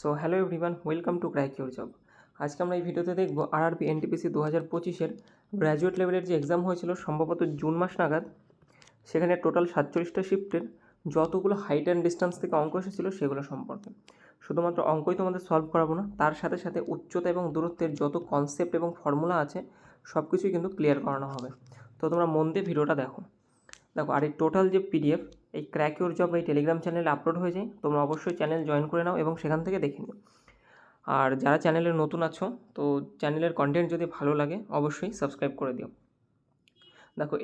So hello everyone, welcome to crack your job. আজকে আমরা এই ভিডিওতে দেখব আরআরবি এনটিপিসি 2025-এর গ্র্যাজুয়েট লেভেলের যে এক্সাম হয়েছিল সম্ভবত জুন মাস নাগাদ। সেখানে টোটাল 47টা শিফটের যতগুলো হাইট অ্যান্ড ডিস্টেন্স থেকে অঙ্ক এসেছিলো সেগুলো সম্পর্কে। শুধুমাত্র অঙ্কই তোমাদের সলভ করাবো না, তার সাথে সাথে উচ্চতা এবং দূরত্বের যত কনসেপ্ট এবং ফর্মুলা আছে সব কিছুই কিন্তু ক্লিয়ার করানো হবে। তো তোমরা মন দিয়ে ভিডিওটা দেখো। আর এই টোটাল যে পিডিএফ এই ক্র্যাক ইউর জব এই টেলিগ্রাম চ্যানেলে আপলোড হয়ে যায়, তোমরা অবশ্যই চ্যানেল জয়েন করে নাও এবং সেখান থেকে দেখে নিও। আর যারা চ্যানেলে নতুন আছো, তো চ্যানেলের কন্টেন্ট যদি ভালো লাগে অবশ্যই সাবস্ক্রাইব করে দিও।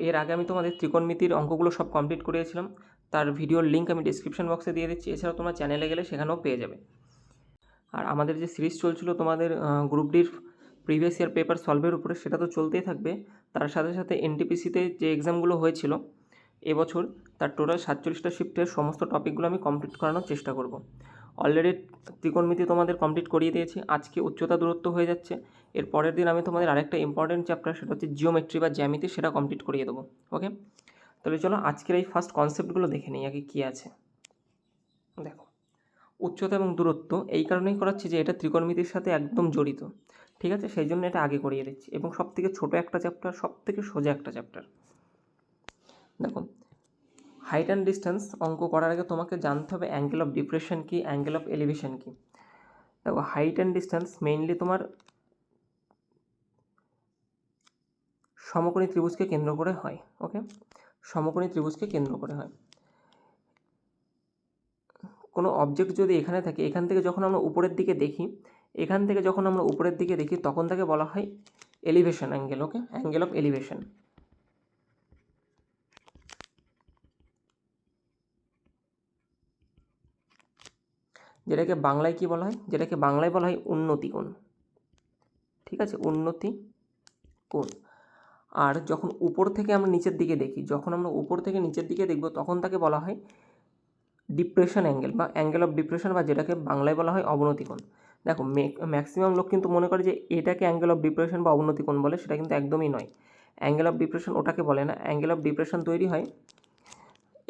এর আগে আমি তোমাদের ত্রিকোণমিতির অঙ্কগুলো সব কমপ্লিট করিয়েছিলাম, তার ভিডিওর লিঙ্ক আমি ডিসক্রিপশন বক্সে দিয়ে দিচ্ছি। এছাড়াও তোমরা চ্যানেলে গেলে সেখানেও পেয়ে যাবে। আর আমাদের যে সিরিজ চলছিল তোমাদের গ্রুপ ডির প্রিভিয়াস ইয়ার পেপার সলভের উপরে, সেটা তো চলতেই থাকবে। তার সাথে সাথে এনটিপিসিতে যে এক্সামগুলো হয়েছিল এবছর, তার টোটাল 47টা শিফটের সমস্ত টপিকগুলো আমি কমপ্লিট করানোর চেষ্টা করব। অলরেডি ত্রিকোণমিতি তোমাদের কমপ্লিট করিয়ে দিয়েছি, আজকে উচ্চতা দূরত্ব হয়ে যাচ্ছে। এর পরের দিন আমি তোমাদের আরেকটা ইম্পর্টেন্ট চ্যাপ্টার, সেটা হচ্ছে জিওমেট্রি বা জ্যামিতি, সেটা কমপ্লিট করিয়ে দেবো। ওকে, তাহলে চলো আজকের এই ফার্স্ট কনসেপ্টগুলো দেখে নিই আগে কী আছে। দেখো, উচ্চতা এবং দূরত্ব এই কারণেই করাচ্ছি যে এটা ত্রিকোণমিতির সাথে একদম জড়িত, ঠিক আছে? সেই জন্য এটা আগে করিয়ে দিচ্ছি, এবং সবথেকে ছোটো একটা চ্যাপ্টার, সবথেকে সোজা একটা চ্যাপ্টার। দেখো, হাইট অ্যান্ড ডিস্টেন্স অঙ্ক করার আগে তোমাকে জানতে হবে অ্যাঙ্গেল অফ ডিপ্রেশন কী, অ্যাঙ্গেল অফ এলিভেশন কী। দেখো, হাইট অ্যান্ড ডিস্টেন্স মেইনলি তোমার সমকোণী ত্রিভুজকে কেন্দ্র করে হয়। ওকে, সমকোণী ত্রিভুজকে কেন্দ্র করে হয়। কোনো অবজেক্ট যদি এখানে থাকে, এখান থেকে যখন আমরা উপরের দিকে দেখি, তখন তাকে বলা হয় elevation angle. Okay, angle of elevation. যেটাকে বাংলায় কি বলা হয়? যেটাকে বাংলায় বলা হয় উন্নতি কোণ। ঠিক আছে, উন্নতি কোণ। আর যখন উপর থেকে আমরা নিচের দিকে দেখি, দেখব, তখন তাকে বলা হয় ডিপ্রেশন অ্যাঙ্গেল বা অ্যাঙ্গেল অফ ডিপ্রেশন, বা যেটাকে বাংলায় বলা হয় অবনতি কোণ। দেখো, ম্যাক্সিমাম লোক কিন্তু মনে করে যে এটাকে অ্যাঙ্গেল অফ ডিপ্রেশন বা অবনতি কোণ বলে, সেটা কিন্তু একদমই নয়। অ্যাঙ্গেল অফ ডিপ্রেশন ওটাকে বলে না। অ্যাঙ্গেল অফ ডিপ্রেশন তৈরি হয়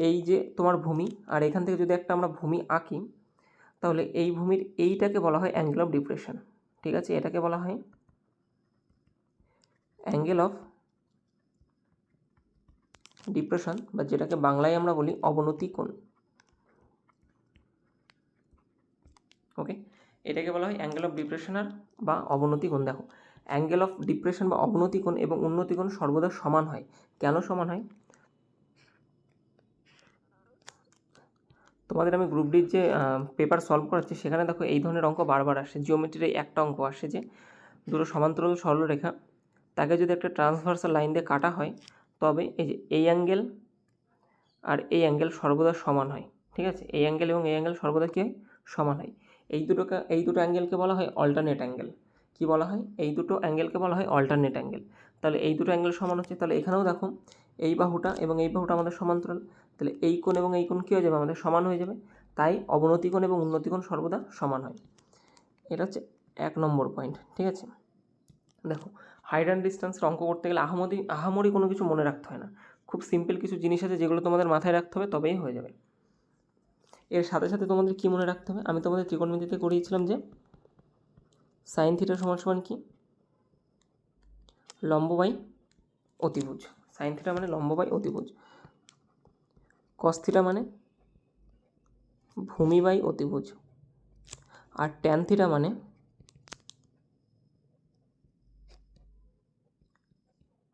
এই যে তোমার ভূমি, আর এখান থেকে যদি একটা আমরা ভূমি আঁকি, তাহলে এই ভূমির এইটাকে বলা হয় অ্যাঙ্গেল অফ ডিপ্রেশন। ঠিক আছে, এটাকে বলা হয় অ্যাঙ্গেল অফ ডিপ্রেশন, বা যেটাকে বাংলায় আমরা বলি অবনতি কোণ। ওকে, এটাকে বলা হয় অ্যাঙ্গেল অফ ডিপ্রেশন আর বা অবনতি কোণ। দেখো, অ্যাঙ্গেল অফ ডিপ্রেশন বা অবনতি কোণ এবং উন্নতি কোণ সর্বদা সমান হয়। কেন সমান হয়? তোমাদের আমি গ্রুপ ডির যে পেপার সলভ করাচ্ছি, সেখানে দেখো এই ধরনের অঙ্ক বারবার আসে। জিওমেট্রির একটা অঙ্ক আসে যে দুটো সমান্তরাল সরলরেখা, তাকে যদি একটা ট্রান্সভার্সাল লাইন দিয়ে কাটা হয়, তবে এই যে এই অ্যাঙ্গেল আর এই অ্যাঙ্গেল সর্বদা সমান হয়। ঠিক আছে, এই অ্যাঙ্গেল এবং এই অ্যাঙ্গেল সর্বদা কী হয়? সমান হয়। এই দুটো অ্যাঙ্গেলকে বলা হয় অল্টারনেট অ্যাঙ্গেল। কী বলা হয়? এই দুটো অ্যাঙ্গেলকে বলা হয় অল্টারনেট অ্যাঙ্গেল। তাহলে এই দুটো অ্যাঙ্গেল সমান হচ্ছে, তাহলে এখানেও দেখো এই বাহুটা এবং এই বাহুটা আমাদের সমান্তরাল, তাহলে এই কোণ এবং এই কোণ কী হয়ে যাবে? আমাদের সমান হয়ে যাবে। তাই অবনতি কোণ এবং উন্নতি কোণ সর্বদা সমান হয়। এটা হচ্ছে 1 নম্বর পয়েন্ট। ঠিক আছে, দেখো, হাইট অ্যান্ড ডিস্টেন্সের অঙ্ক করতে গেলে আহামরি কোনো কিছু মনে রাখতে হয় না। খুব সিম্পল কিছু জিনিস আছে যেগুলো তোমাদের মাথায় রাখতে হবে, তবেই হয়ে যাবে। এর সাথে সাথে তোমাদের কী মনে রাখতে হবে? আমি তোমাদের ত্রিকোণমিতিতে করিয়েছিলাম যে সাইন থিটা সমান সমান কি? লম্ব বাই অতিভুজ। সাইন থিটা মানে লম্ব বাই অতিভুজ। কস থিটা মানে ভূমি বাই অতিভুজ। আর ট্যান থিটা মানে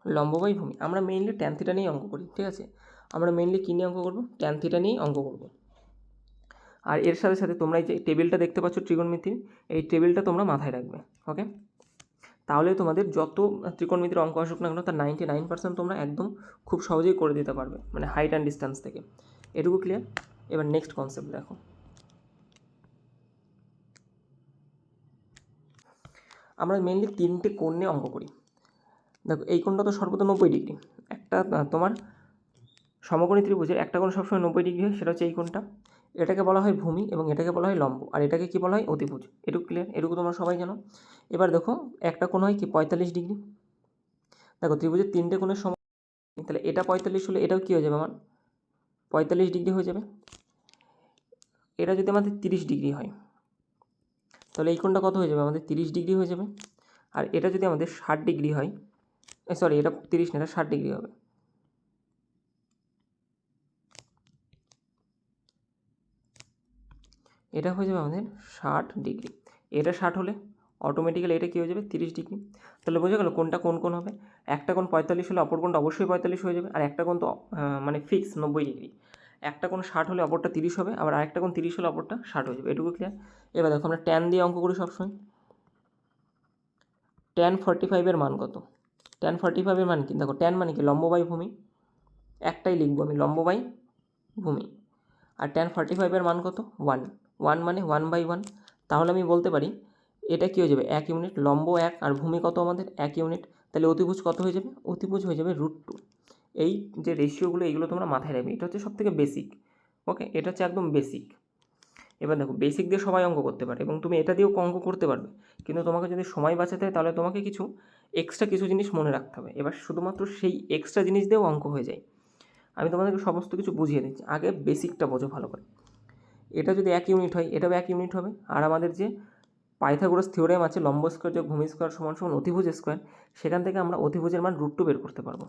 লম্ব বাই ভূমি। আমরা মেইনলি ট্যান থিটা নিয়েই অঙ্ক করি। ঠিক আছে, আমরা মেইনলি কী নিয়ে অঙ্ক করব? ট্যান থিটা নিয়েই অঙ্ক করব। আর এর সাথে সাথে তোমরা এই যে টেবিলটা দেখতে পাচ্ছ ত্রিকোণমিতির, এই টেবিলটা তোমরা মাথায় রাখবে। ওকে, তাহলে তোমাদের যত ত্রিকোণমিতির অঙ্ক আসুক না কেন, তার 99% তোমরা একদম খুব সহজেই করে দিতে পারবে, মানে হাইট অ্যান্ড ডিস্টেন্স থেকে। এটুকু ক্লিয়ার? এবার নেক্সট কনসেপ্ট দেখো। আমরা মেনলি 3টে কোণ নিয়ে অঙ্ক করি। দেখো, এই কোণটা তো সর্বদা 90 ডিগ্রি। একটা তোমার সমকোণী ত্রিভুজের একটা কোণ সবসময় 90 ডিগ্রি হয়, সেটা হচ্ছে এই কোণটা। এটাকে বলা হয় ভূমি এবং এটাকে বলা হয় লম্ব, আর এটাকে কি বলা হয়? অতিভুজ। এটুকু ক্লিয়ার? এটুকু তোমরা সবাই জানো। এবার দেখো, একটা কোণ হয় কি 45 ডিগ্রি। দেখো, ত্রিভুজের 3টে কোণের সমান, তাহলে এটা 45 হলে এটাও কী হয়ে যাবে? আমার 45 ডিগ্রি হয়ে যাবে। এটা যদি আমাদের 30 ডিগ্রি হয়, তাহলে এই কোণটা কত হয়ে যাবে আমাদের 30 ডিগ্রি হয়ে যাবে। আর এটা যদি আমাদের 60 ডিগ্রি হয়, সরি এটা 30 না, এটা 60 ডিগ্রি হবে। এটা হয়ে যাবে আমাদের 60 ডিগ্রি। এটা 60 হলে অটোমেটিক্যালি এটা কী হয়ে যাবে 30 ডিগ্রি। তাহলে বোঝা গেল কোনটা কোন কোন হবে। একটা কোণ 45 হলে অপর কোণটা অবশ্যই 45 হয়ে যাবে। আর একটা কোণ তো মানে ফিক্স 90 ডিগ্রি। একটা কোণ 60 হলে অপরটা 30 হবে, আবার আরেকটা কোণ 30 হলে অপরটা 60 হয়ে যাবে। এটুকু ক্লিয়ার। এবার দেখো আমরা ট্যান দিয়ে অঙ্ক করি সবসময়। ট্যান 45 এর মান কত? ট্যান 45 এর মান কি? দেখো ট্যান মানে কি? লম্ব বাই ভূমি। একটাই লিখবো আমি, লম্ব বাই ভূমি। আর ট্যান 45 এর মান কত? 1। 1 মানে 1/1। তাহলে আমি বলতে পারি এটা কী হয়ে যাবে 1 ইউনিট। লম্ব 1 আর ভূমি কত আমাদের 1 ইউনিট। তাহলে অতিভুজ কত হয়ে যাবে? অতিভুজ হয়ে যাবে √2। এই যে রেশিওগুলো এইগুলো তোমরা মাথায় রাখবে। এটা হচ্ছে সবথেকে বেসিক। ওকে, এটা হচ্ছে একদম বেসিক। এবার দেখো বেসিক দিয়ে সবাই অঙ্ক করতে পারে এবং তুমি এটা দিয়েও অঙ্ক করতে পারবে, কিন্তু তোমাকে যদি সময় বাঁচাতে হয় তাহলে তোমাকে কিছু এক্সট্রা কিছু জিনিস মনে রাখতে হবে। এবার শুধুমাত্র সেই এক্সট্রা জিনিস দিয়েও অঙ্ক হয়ে যায়। আমি তোমাদেরকে সমস্ত কিছু বুঝিয়ে দিচ্ছি, আগে বেসিকটা বোঝো ভালো করে। এটা যদি 1 ইউনিট হয় এটাও 1 ইউনিট হবে। আর আমাদের যে পাইথাগোরাস থিওরেম আছে লম্ব স্কোয়ার যোগ ভূমি স্কোয়ার সমান সমান অতিভুজ স্কোয়ার, সেখান থেকে আমরা অতিভুজের মান √2 বের করতে পারবো।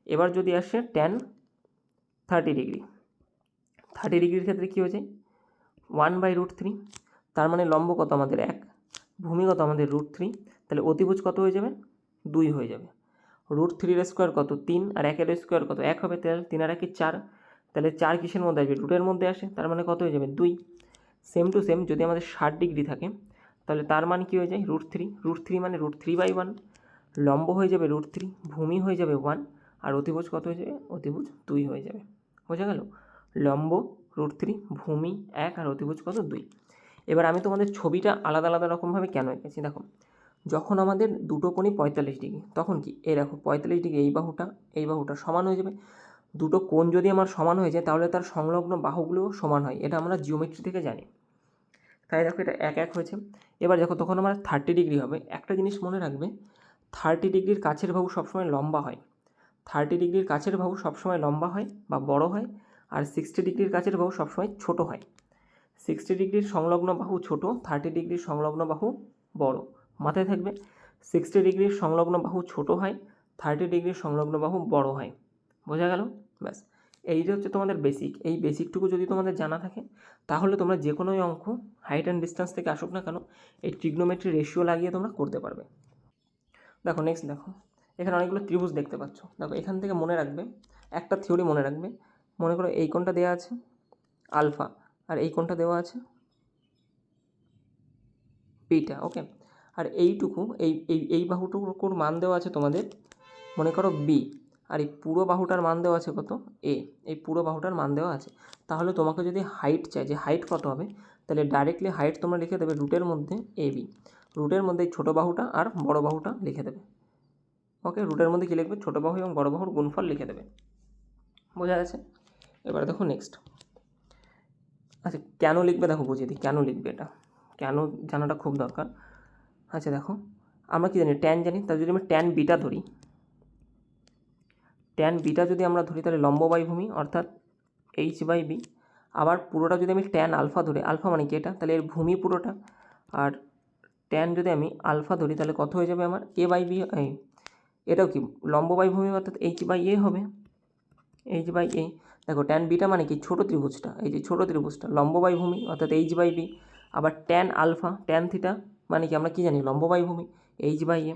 এবার যদি আসে ট্যান 30 ডিগ্রি, 30 ডিগ্রির ক্ষেত্রে কী হয়ে যায় 1/√3। তার মানে লম্ব কত আমাদের 1, ভূমি কত আমাদের √3, তাহলে অতিভুজ কত হয়ে যাবে 2 হয়ে যাবে। √3 এর স্কোয়ার কত 3, আর 1 এর স্কোয়ার কত 1 হবে, তাহলে 3 আর 1 4। তাহলে 4 কিসের মধ্যে আসবে? রুটের মধ্যে আসে, তার মানে কত হয়ে যাবে 2। সেম টু সেম যদি আমাদের 60 ডিগ্রি থাকে তাহলে তার মান কী হয়ে যায় √3। √3 মানে √3/1। লম্ব হয়ে যাবে √3, ভূমি হয়ে যাবে 1, আর অতিভুজ কত হয়ে যাবে? অতিভুজ 2 হয়ে যাবে। বোঝা গেল? লম্ব √3, ভূমি 1, আর অতিভুজ কত 2। এবার আমি তোমাদের ছবিটা আলাদা আলাদা রকমভাবে কেন এঁকেছি দেখো। যখন আমাদের দুটো কোণই 45 ডিগ্রি তখন কি এই দেখো 45 ডিগ্রি এই বাহুটা সমান হয়ে যাবে। দুটো কোণ যদি আমার সমান হয়ে যায় তাহলে তার সংলগ্ন বাহুগুলোও সমান হয়, এটা আমরা জিওমেট্রি থেকে জানি। তাই দেখো এটা 1 1 হয়েছে। এবার দেখো তখন আমার 30 ডিগ্রি হবে। একটা জিনিস মনে রাখবে, 30 ডিগ্রির কাছের বাহু সবসময় লম্বা হয়। 30 ডিগ্রির কাছের বাহু সবসময় লম্বা হয় বা বড় হয়, আর 60 ডিগ্রির কাছের বাহু সবসময় ছোট হয়। 60 ডিগ্রির সংলগ্ন বাহু ছোট, 30 ডিগ্রির সংলগ্ন বাহু বড়। মাথায় থাকবে 60 ডিগ্রির সংলগ্ন বাহু ছোট হয়, 30 ডিগ্রির সংলগ্ন বাহু বড় হয়। বোঝা গেল? ব্যাস, এইটা হচ্ছে তোমাদের বেসিক। এই বেসিকটুকু যদি তোমাদের জানা থাকে তাহলে তোমরা যে কোনোই অঙ্ক হাইট অ্যান্ড ডিস্টেন্স থেকে আসুক না কেন এই ট্রিগনোমেট্রি রেশিও লাগিয়ে তোমরা করতে পারবে। দেখো নেক্সট দেখো, এখানে অনেকগুলো ত্রিভুজ দেখতে পাচ্ছ। দেখো এখান থেকে মনে রাখবে একটা থিওরি মনে রাখবে। মনে করো এই কোণটা দেওয়া আছে আলফা, আর এই কোণটা দেওয়া আছে বিটা। ওকে, আর এইটুকু এই বাহুটুকুর মান দেওয়া আছে তোমাদের মনে করো বি, আর এই পুরো বাহুটার মান দেওয়া আছে কত এ। এই পুরো বাহুটার মান দেওয়া আছে। তাহলে তোমাকে যদি হাইট চাই যে হাইট কত হবে, তাহলে ডাইরেক্টলি হাইট তোমরা লিখে দেবে রুটের মধ্যে এ বি। রুটের মধ্যে ছোটো বাহুটা আর বড় বাহুটা লিখে দেবে। ওকে, রুটের মধ্যে কী লিখবে? ছোটো বাহু এবং বড় বাহুর গুণফল লিখে দেবে। বোঝা গেছে? এবার দেখো নেক্সট। আচ্ছা কেন লিখবে দেখো বুঝিয়ে দিই কেন লিখবে। এটা কেন জানাটা খুব দরকার। আচ্ছা দেখো আমরা কি জানি ট্যান জানি, তাহলে যদি আমি ট্যান বিটা ধরি, ট্যান বিটা যদি আমরা ধরি তাহলে লম্ব বাই ভূমি অর্থাৎ h/b। আবার পুরোটা যদি আমি ট্যান আলফা ধরি, আলফা মানে কি এটা, তাহলে এর ভূমি পুরোটা। আর ট্যান যদি আমি আলফা ধরি তাহলে কত হয়ে যাবে আমার a/b। এটাও কি লম্ব বাই ভূমি অর্থাৎ h/a হবে, h/a। দেখো ট্যান বিটা মানে কি ছোটো ত্রিভুজটা, এই যে ছোটো ত্রিভুজটা লম্ব বাই ভূমি অর্থাৎ h/b। আবার ট্যান আলফা ট্যান থিটা মানে কি আমরা কি জানি লম্ব বাই ভূমি h/a।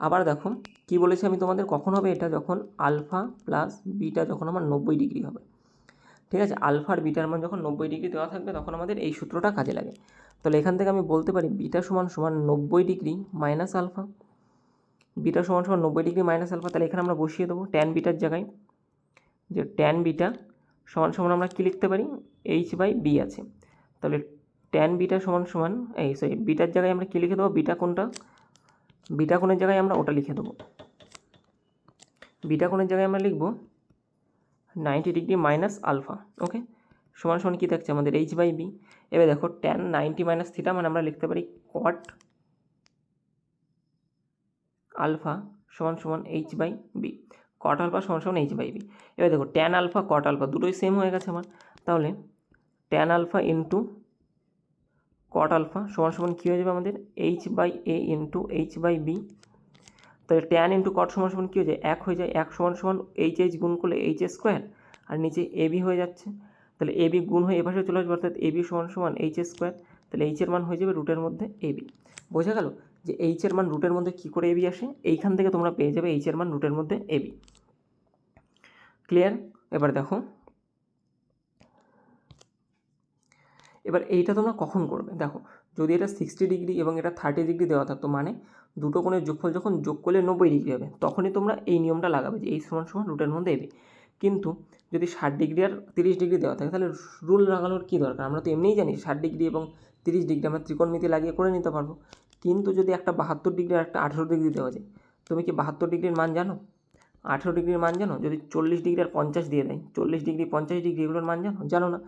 আবার দেখো কি বলেছি আমি তোমাদের, কখন হবে এটা? যখন আলফা প্লাস বিটা যখন আমার 90 ডিগ্রি হবে। ঠিক আছে, আলফা আর বিটার মান যখন 90 ডিগ্রি দেওয়া থাকবে তখন আমাদের এই সূত্রটা কাজে লাগে। তাহলে এখান থেকে আমি বলতে পারি বিটা সমান সমান 90 ডিগ্রি মাইনাস আলফা। বিটা সমান সমান 90 ডিগ্রি মাইনাস আলফা। তাহলে এখানে আমরা বসিয়ে দেবো ট্যান বিটার জায়গায়, যে ট্যান বিটা সমান সমান আমরা কী লিখতে পারি h/b আছে। তাহলে ট্যান বিটা সমান সমান বিটার জায়গায় আমরা কী লিখে দেবো? বিটা কোণটা, বিটা কোণের জায়গায় আমরা ওটা লিখে দেবো। বিটা কোণের জায়গায় আমরা লিখব 90 ডিগ্রি মাইনাস আলফা। ওকে, সমান সমান কী থাকছে আমাদের h/b। এবার দেখো ট্যান 90 মাইনাস থিটা মানে আমরা লিখতে পারি কট আলফা সমান সমান h/b। কট আলফা সমান সমান h/b। এবার দেখো ট্যান আলফা কট আলফা দুটোই সেম হয়ে গেছে আমার। তাহলে tan alpha into cot alpha সমান সমান কী হয়ে যাবে আমাদের h/a ইন্টু h/b। তাহলে ট্যান ইন্টু কট সমান সমান কী হয়ে যায় 1 হয়ে যায়, 1 সমান সমান h গুণ করলে h² আর নিচে ab হয়ে যাচ্ছে, তাহলে ab গুণ হয়ে এপাশে চলে আসবে, অর্থাৎ ab সমান সমান h²। তাহলে h এর মান হয়ে যাবে রুটের মধ্যে ab। বোঝা গেল যে h এর মান রুটের মধ্যে কী করে ab আসে, এইখান থেকে তোমরা পেয়ে যাবে h এর মান রুটের মধ্যে ab। ক্লিয়ার? এবার দেখো, এবার এইটা তোমরা কখন করবে, দেখো যদি এটা 60 ডিগ্রি এবং এটা 30 ডিগ্রি দেওয়া থাকতো, মানে দুটো কোণের যোগফল যখন যোগ করলে 90 ডিগ্রি হবে, তখনই তোমরা এই নিয়মটা লাগাবে যে এই সমান সমান রুটের মধ্যে এবি। কিন্তু যদি 60 ডিগ্রি আর 30 ডিগ্রি দেওয়া থাকে তাহলে রুল লাগানোর কী দরকার, আমরা তো এমনিই জানি 60 ডিগ্রি এবং 30 ডিগ্রি আমরা ত্রিকোণমিতি লাগিয়ে করে নিতে পারবো। কিন্তু যদি একটা 72 ডিগ্রি আর একটা 18 ডিগ্রি দেওয়া যায়, তুমি কি 72 ডিগ্রির মান জানো, 18 ডিগ্রির মান জানো? যদি 40 ডিগ্রি আর 50 দিয়ে দেয়, 40 ডিগ্রি 50 ডিগ্রি এগুলোর মান জানো না,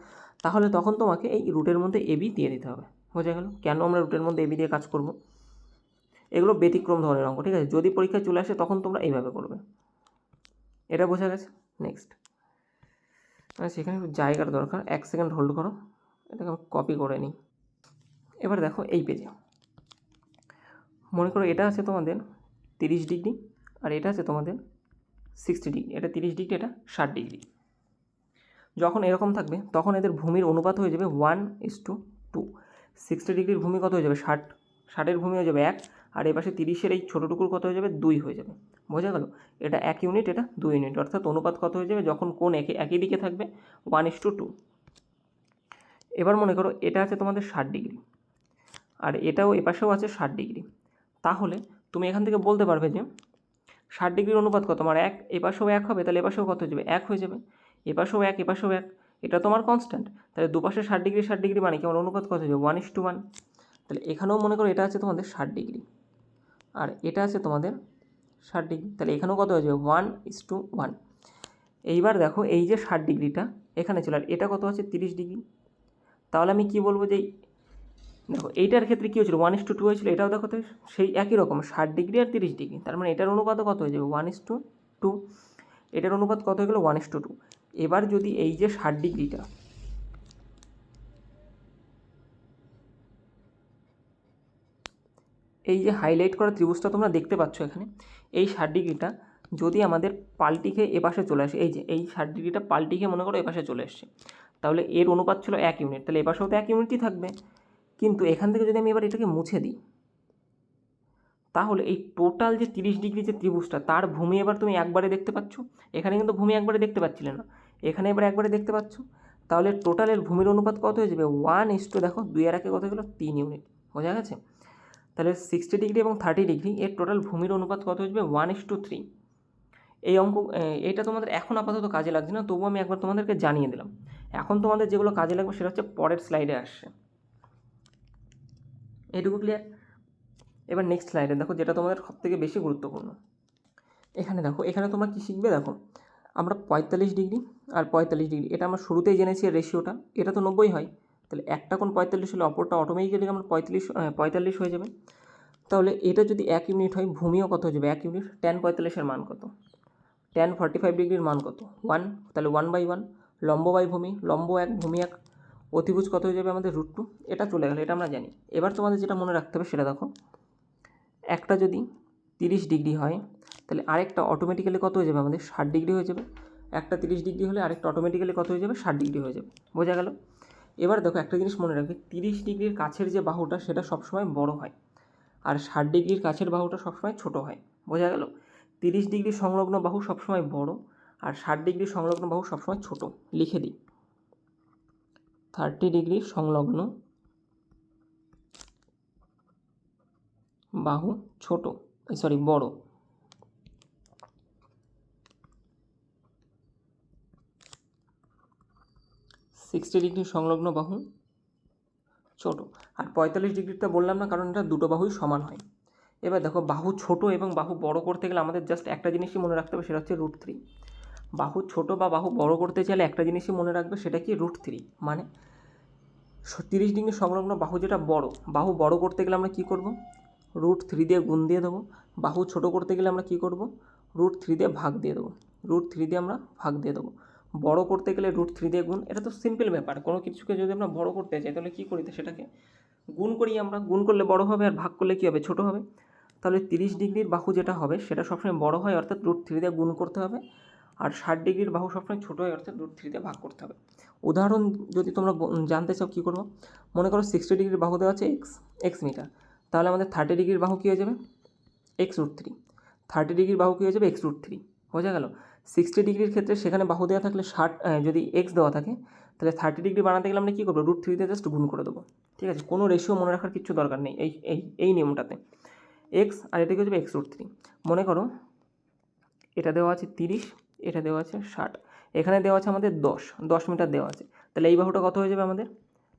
তাহলে তখন তোমাকে এই রুটের মধ্যে এবি দিয়ে দিতে হবে। বোঝা গেল কেন আমরা রুটের মধ্যে এবি দিয়ে কাজ করব? এগুলো ব্যতিক্রম ধরনের অঙ্ক, ঠিক আছে? যদি পরীক্ষায় চলে আসে তখন তোমরা এইভাবে করবে। এটা বোঝা গেছে? নেক্সট, সেখানে একটু জায়গার দরকার, 1 সেকেন্ড হোল্ড করো, এটাকে আমি কপি করে নিই। এবার দেখো এই পেজে মনে করো এটা আছে তোমাদের 30 ডিগ্রি আর এটা আছে তোমাদের 60 ডিগ্রি, এটা 30 ডিগ্রি, এটা 60 ডিগ্রি। যখন এরকম থাকবে তখন এদের ভূমির অনুপাত হয়ে যাবে 1:2। 60 ডিগ্রির ভূমি কত হয়ে যাবে 60, 60-এর ভূমি হয়ে যাবে 1, আর এপাশে 30-এর এই ছোটোটুকুর কত হয়ে যাবে 2 হয়ে যাবে। বোঝা গেল? এটা 1 ইউনিট, এটা 2 ইউনিট, অর্থাৎ অনুপাত কত হয়ে যাবে যখন কোণ একই দিকে থাকবে 1:2। এবার মনে করো এটা আছে তোমাদের 60 ডিগ্রি আর এটাও এপাশেও আছে 60 ডিগ্রি, তাহলে তুমি এখান থেকে বলতে পারবে যে 60 ডিগ্রির অনুপাত কত, আমার 1, এপাশেও 1 হবে, তাহলে এপাশেও কত হয়ে যাবে 1 হয়ে যাবে, এপাশেও 1, এপাশেও 1, এটা তোমার কনস্ট্যান্ট, তাহলে দুপাশে 60 ডিগ্রি 60 ডিগ্রি মানে কি আমার অনুপাত কত হয়ে যাবে 1:1। তাহলে এখানেও মনে করো এটা আছে তোমাদের 60 ডিগ্রি আর এটা আছে তোমাদের 60 ডিগ্রি, তাহলে এখানেও কত হয়ে যাবে 1:1। এইবার দেখো এই যে 60 ডিগ্রিটা এখানে চলে, আর এটা কত আছে 30 ডিগ্রি, তাহলে আমি কি বলবো যে দেখো এইটার ক্ষেত্রে কী হয়েছিল 1:2 হয়েছিল, এটাও দেখো তো সেই একই রকম 60 ডিগ্রি আর 30 ডিগ্রি, তার মানে এটার অনুপাতও কত হয়ে যাবে 1:2, এটার অনুপাত কত হয়ে গেলো 1:2। এবার যদি এই যে 60 ডিগ্রিটা এই যে হাইলাইট করা ত্রিভুজটা তোমরা দেখতে পাচ্ছ এখানে, এই 60 ডিগ্রিটা যদি আমাদের পাল্টি খেয়ে এপাশে চলে আসে, এই যে এই 60 ডিগ্রিটা পাল্টি খেয়ে মনে করো এপাশে চলে এসছে, তাহলে এর অনুপাত ছিল 1 ইউনিট, তাহলে এপাশেও তো 1 ইউনিটই থাকবে। কিন্তু এখান থেকে যদি আমি এবার এটাকে মুছে দিই, তাহলে এই টোটাল যে 30 ডিগ্রি যে ত্রিভুজটা তার ভূমি এবার তুমি একবারে দেখতে পাচ্ছ, এখানে কিন্তু ভূমি একবারে দেখতে পাচ্ছিলে না, এখানে এবার একবারে দেখতে পাচ্ছ, তাহলে টোটালের ভূমির অনুপাত কত হয়ে যাবে 1:, দেখো 2 আর 1 কত গেলো 3 ইউনিট। বোঝা গেছে? তাহলে 60 ডিগ্রি এবং 30 ডিগ্রি এর টোটাল ভূমির অনুপাত কত হয়ে যাবে 1:3। এই অঙ্ক এটা তোমাদের এখন আপাতত কাজে লাগছে না, তবুও আমি একবার তোমাদেরকে জানিয়ে দিলাম। এখন তোমাদের যেগুলো কাজে লাগবে সেটা হচ্ছে পরের স্লাইডে আসছে। এইটুকু ক্লিয়ার? এবার নেক্সট স্লাইডে দেখো যেটা তোমাদের সবথেকে বেশি গুরুত্বপূর্ণ। এখানে দেখো, এখানে তোমরা কী শিখবে, দেখো আমরা 45 ডিগ্রি আর 45 ডিগ্রি এটা আমরা শুরুতেই জেনেছি রেশিওটা, এটা তো 90 হয়, তাহলে একটা কোণ 45 হলে অপরটা অটোমেটিক্যালি আমরা 45 হয়ে যাবে। তাহলে এটা যদি 1 ইউনিট হয়, ভূমিও কত হয়ে যাবে 1 ইউনিট, tan 45-এর মান কত, tan 45 ডিগ্রির মান কত 1, তাহলে 1/1, লম্ব বাই ভূমি, লম্ব 1 ভূমি 1, অতিভুজ কত হয়ে যাবে আমাদের √2, এটা চলে গেল, এটা আমরা জানি। এবার তোমাদের যেটা মনে রাখতে হবে সেটা দেখো, একটা যদি 30 ডিগ্রি হয় তাহলে আরেকটা অটোমেটিক্যালি কত হয়ে যাবে আমাদের 60 ডিগ্রি হয়ে যাবে, একটা 30 ডিগ্রি হলে আরেকটা অটোমেটিক্যালি কত হয়ে যাবে 60 ডিগ্রি হয়ে যাবে। বোঝা গেল? এবার দেখো একটা জিনিস মনে রাখবে, 30 ডিগ্রির কাছের যে বাহুটা সেটা সবসময় বড় হয় আর 60 ডিগ্রির কাছের বাহুটা সবসময় ছোট হয়। বোঝা গেল? 30 ডিগ্রি সংলগ্ন বাহু সবসময় বড় আর 60 ডিগ্রি সংলগ্ন বাহু সবসময় ছোট। লিখে দিই, 30 ডিগ্রি সংলগ্ন বাহু ছোট, বড়, 60 ডিগ্রি সংলগ্ন বাহু ছোট, আর 45 ডিগ্রিটা বললাম না কারণ এটা দুটো বাহুই সমান হয়। এবার দেখো বাহু ছোট এবং বাহু বড় করতে গেলে আমাদের জাস্ট একটা জিনিসই মনে রাখতে হবে, সেটা হচ্ছে √3। বাহু ছোট বা বাহু বড় করতে চাইলে একটা জিনিসই মনে রাখবে, সেটা কি √3। মানে 30 ডিগ্রি সংলগ্ন বাহু যেটা বড়, বাহু বড় করতে গেলে আমরা কী করব, √3 দিয়ে গুণ দিয়ে দেবো, বাহু ছোট করতে গেলে আমরা কী করব, √3 দিয়ে ভাগ দিয়ে দেবো, √3 দিয়ে আমরা ভাগ দিয়ে দেবো। বড় করতে গেলে √3 দিয়ে গুণ, এটা তো সিম্পল ব্যাপার, কোনো কিছুকে যদি আমরা বড় করতে চাই তাহলে কী করি, সেটাকে গুণ করি আমরা, গুণ করলে বড় হবে আর ভাগ করলে কী হবে, ছোটো হবে। তাহলে 30 ডিগ্রির বাহু যেটা হবে সেটা সবসময় বড় হয়, অর্থাৎ √3 দিয়ে গুণ করতে হবে, আর 60 ডিগ্রির বাহু সবসময় ছোটো হয়, অর্থাৎ √3 দিয়ে ভাগ করতে হবে। উদাহরণ যদি তোমরা জানতে চাও কী করবো, মনে করো 60 ডিগ্রির বাহু দেওয়া আছে এক্স মিটার, তাহলে আমাদের 30 ডিগ্রির বাহু কী হয়ে যাবে, x√3। 30 ডিগ্রির বাহু কী হয়ে যাবে, x√3। বোঝা গেল? 60 ডিগ্রির ক্ষেত্রে সেখানে বাহু দেওয়া থাকলে 60, যদি এক্স দেওয়া থাকে তাহলে 30 ডিগ্রি বানাতে গেলে আমরা কী করবো, √3 দিয়ে জাস্ট গুণ করে দেবো। ঠিক আছে, কোনো রেশিও মনে রাখার কিছু দরকার নেই এই নিয়মটাতে। এক্স আর এটা কী হয়ে যাবে, x√3। মনে করো এটা দেওয়া আছে 30, এটা দেওয়া আছে 60, এখানে দেওয়া আছে আমাদের 10 মিটার দেওয়া আছে, তাহলে এই বাহুটা কত হয়ে যাবে আমাদের,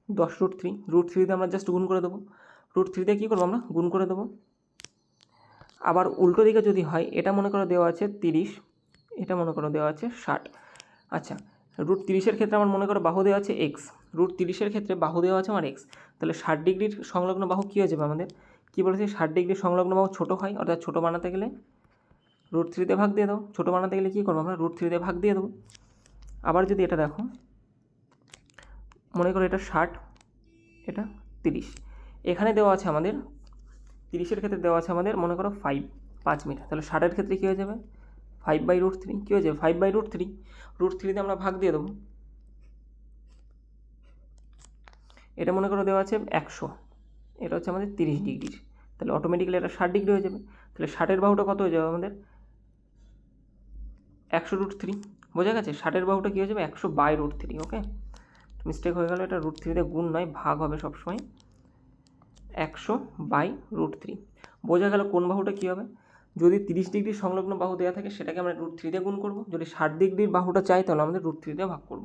10√3। √3 দিয়ে আমরা জাস্ট গুণ করে দেবো, √3 দিয়ে কী করবো আমরা, গুণ করে দেবো। আবার উল্টো দিকে যদি হয়, এটা মনে করো দেওয়া আছে 30, এটা মনে করো দেওয়া আছে 60। আচ্ছা, √30 ক্ষেত্রে আমার মনে করো বাহু দেওয়া আছে এক্স, √30 ক্ষেত্রে বাহু দেওয়া আছে আমার এক্স, তাহলে 60 ডিগ্রির সংলগ্ন বাহু কী হয়ে যাবে আমাদের, কী বলেছি, 60 ডিগ্রির সংলগ্ন বাহু ছোটো হয়, অর্থাৎ ছোটো বানাতে গেলে √3 দিয়ে ভাগ দিয়ে দাও, ছোটো বানাতে গেলে কী করবো আমরা, √3 দিয়ে ভাগ দিয়ে দেবো। আবার যদি এটা দেখো, মনে করো এটা 60, এটা 30, এখানে দেওয়া আছে আমাদের 30 ক্ষেত্রে দেওয়া আছে আমাদের মনে করো 5 মিটার, তাহলে 60 ক্ষেত্রে কী হয়ে যাবে, 5/√3। কী হয়ে যাবে, 5/√3। √3 দিয়ে আমরা ভাগ দিয়ে দেবো। এটা মনে করো দেওয়া আছে 100, এটা হচ্ছে আমাদের 30 ডিগ্রির, তাহলে অটোমেটিক্যালি এটা 60 ডিগ্রি হয়ে যাবে। তাহলে 60-এর বাহুটা কত হয়ে যাবে আমাদের, 100√3। বোঝা গেছে, 60-এর বাহুটা কী হয়ে যাবে, 100/√3। ওকে, মিস্টেক হয়ে গেল, এটা √3 দিয়ে গুণ নয়, ভাগ হবে সবসময়, 100/√3। বোঝা গেল কোন বাহুটা কী হবে, যদি 30 ডিগ্রির সংলগ্ন বাহু দেওয়া থাকে সেটাকে আমরা √3 দিয়ে গুণ করব, যদি 60 ডিগ্রির বাহুটা চাই তাহলে আমাদের √3 দিয়ে ভাগ করব।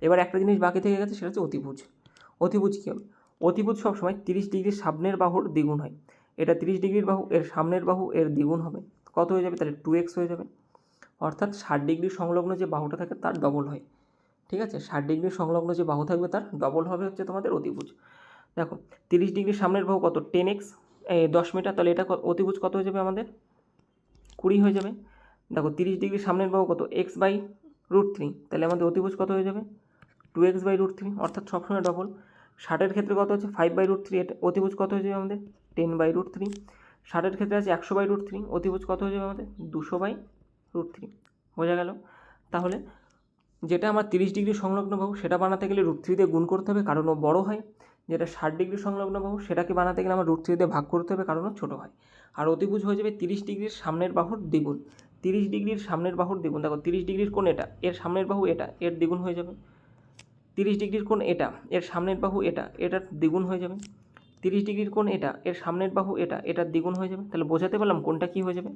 এবার একটা জিনিস বাকি থেকে গেছে, সেটা হচ্ছে অতিভুজ। অতিভুজ কী হবে, অতিভুজ সবসময় 30 ডিগ্রির সামনের বাহুর দ্বিগুণ হয়। এটা 30 ডিগ্রির বাহু, এর সামনের বাহু এর দ্বিগুণ হবে, কত হয়ে যাবে, তাহলে 2x হয়ে যাবে, অর্থাৎ 60 ডিগ্রির সংলগ্ন যে বাহুটা থাকে তার ডবল হয়। ঠিক আছে, 60 ডিগ্রির সংলগ্ন যে বাহু থাকবে তার ডবল হবে হচ্ছে তোমাদের অতিভুজ। দেখো 30 ডিগ্রির সামনের বাহু কত, 10x, 10 মিটার, তাহলে এটা অতিভুজ কত হয়ে যাবে আমাদের, 20 হয়ে যাবে। দেখো 30 ডিগ্রির সামনের বাহু কত, x/√3, তাহলে আমাদের অতিভুজ কত হয়ে যাবে, 2x/√3, অর্থাৎ সবসময় ডবল। 60-এর ক্ষেত্রে কত হচ্ছে, 5/√3, এটা অতিভুজ কত হয়ে যাবে আমাদের, 10/√3। 60-এর ক্ষেত্রে আছে 100/√3, অতিভুজ কত হয়ে যাবে আমাদের, 200/√3। বোঝা গেল? তাহলে যেটা আমার 30 ডিগ্রি সংলগ্ন বাহু সেটা বানাতে গেলে √3 দিয়ে গুণ করতে হবে, কারণ ও বড় হয়। যেটা 60 ডিগ্রি সংলগ্ন বাহু সেটাকে বানাতে গেলে আমার √3 দিয়ে ভাগ করতে হবে, কারণ ও ছোটো হয়। আর অতিভুজ হয়ে যাবে 30 ডিগ্রির সামনের বাহুর দ্বিগুণ। 30 ডিগ্রির সামনের বাহুর দ্বিগুণ, দেখো 30 ডিগ্রির কোণ এটা, এর সামনের বাহু এটা, এর দ্বিগুণ হয়ে যাবে। 30 ডিগ্রির কোণ এটা, এর সামনের বাহু এটা, এটার দ্বিগুণ হয়ে যাবে। 30 ডিগ্রির কোণ এটা, এর সামনের বাহু এটা, এটার দ্বিগুণ হয়ে যাবে। তাহলে বোঝাতে পারলাম কোনটা কী হয়ে যাবে।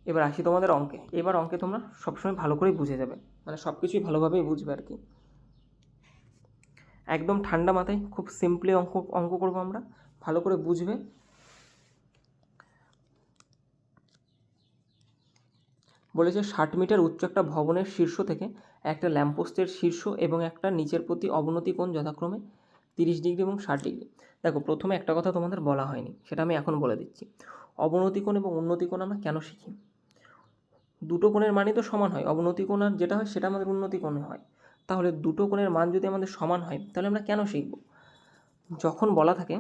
এবার আসি তোমাদের অঙ্কে। এবার অঙ্কে তোমরা সবসময় ভালো করেই বুঝে যাবে, মানে সব কিছুই ভালোভাবেই বুঝবে আর কি। একদম ঠান্ডা মাথায় খুব সিম্পলি অঙ্ক করবো আমরা, ভালো করে বুঝবে। বলেছে 60 মিটার উচ্চ একটা ভবনের শীর্ষ থেকে একটা ল্যাম্পপোস্টের শীর্ষ এবং একটা নিচের প্রতি অবনতি কোণ যথাক্রমে 30 ডিগ্রি এবং 60 ডিগ্রি। দেখো প্রথমে একটা কথা তোমাদের বলা হয়নি, সেটা আমি এখন বলে দিচ্ছি। অবনতি কোণ এবং উন্নতি কোণ আমরা কেন শিখি, দুটো কোণের মানই তো সমান হয়, অবনতি কোণ আর যেটা হয় সেটা আমাদের উন্নতি কোণে হয়। তাহলে দুটো কোণের মান যদি আমাদের সমান হয় তাহলে আমরা কেন শিখব, যখন বলা থাকে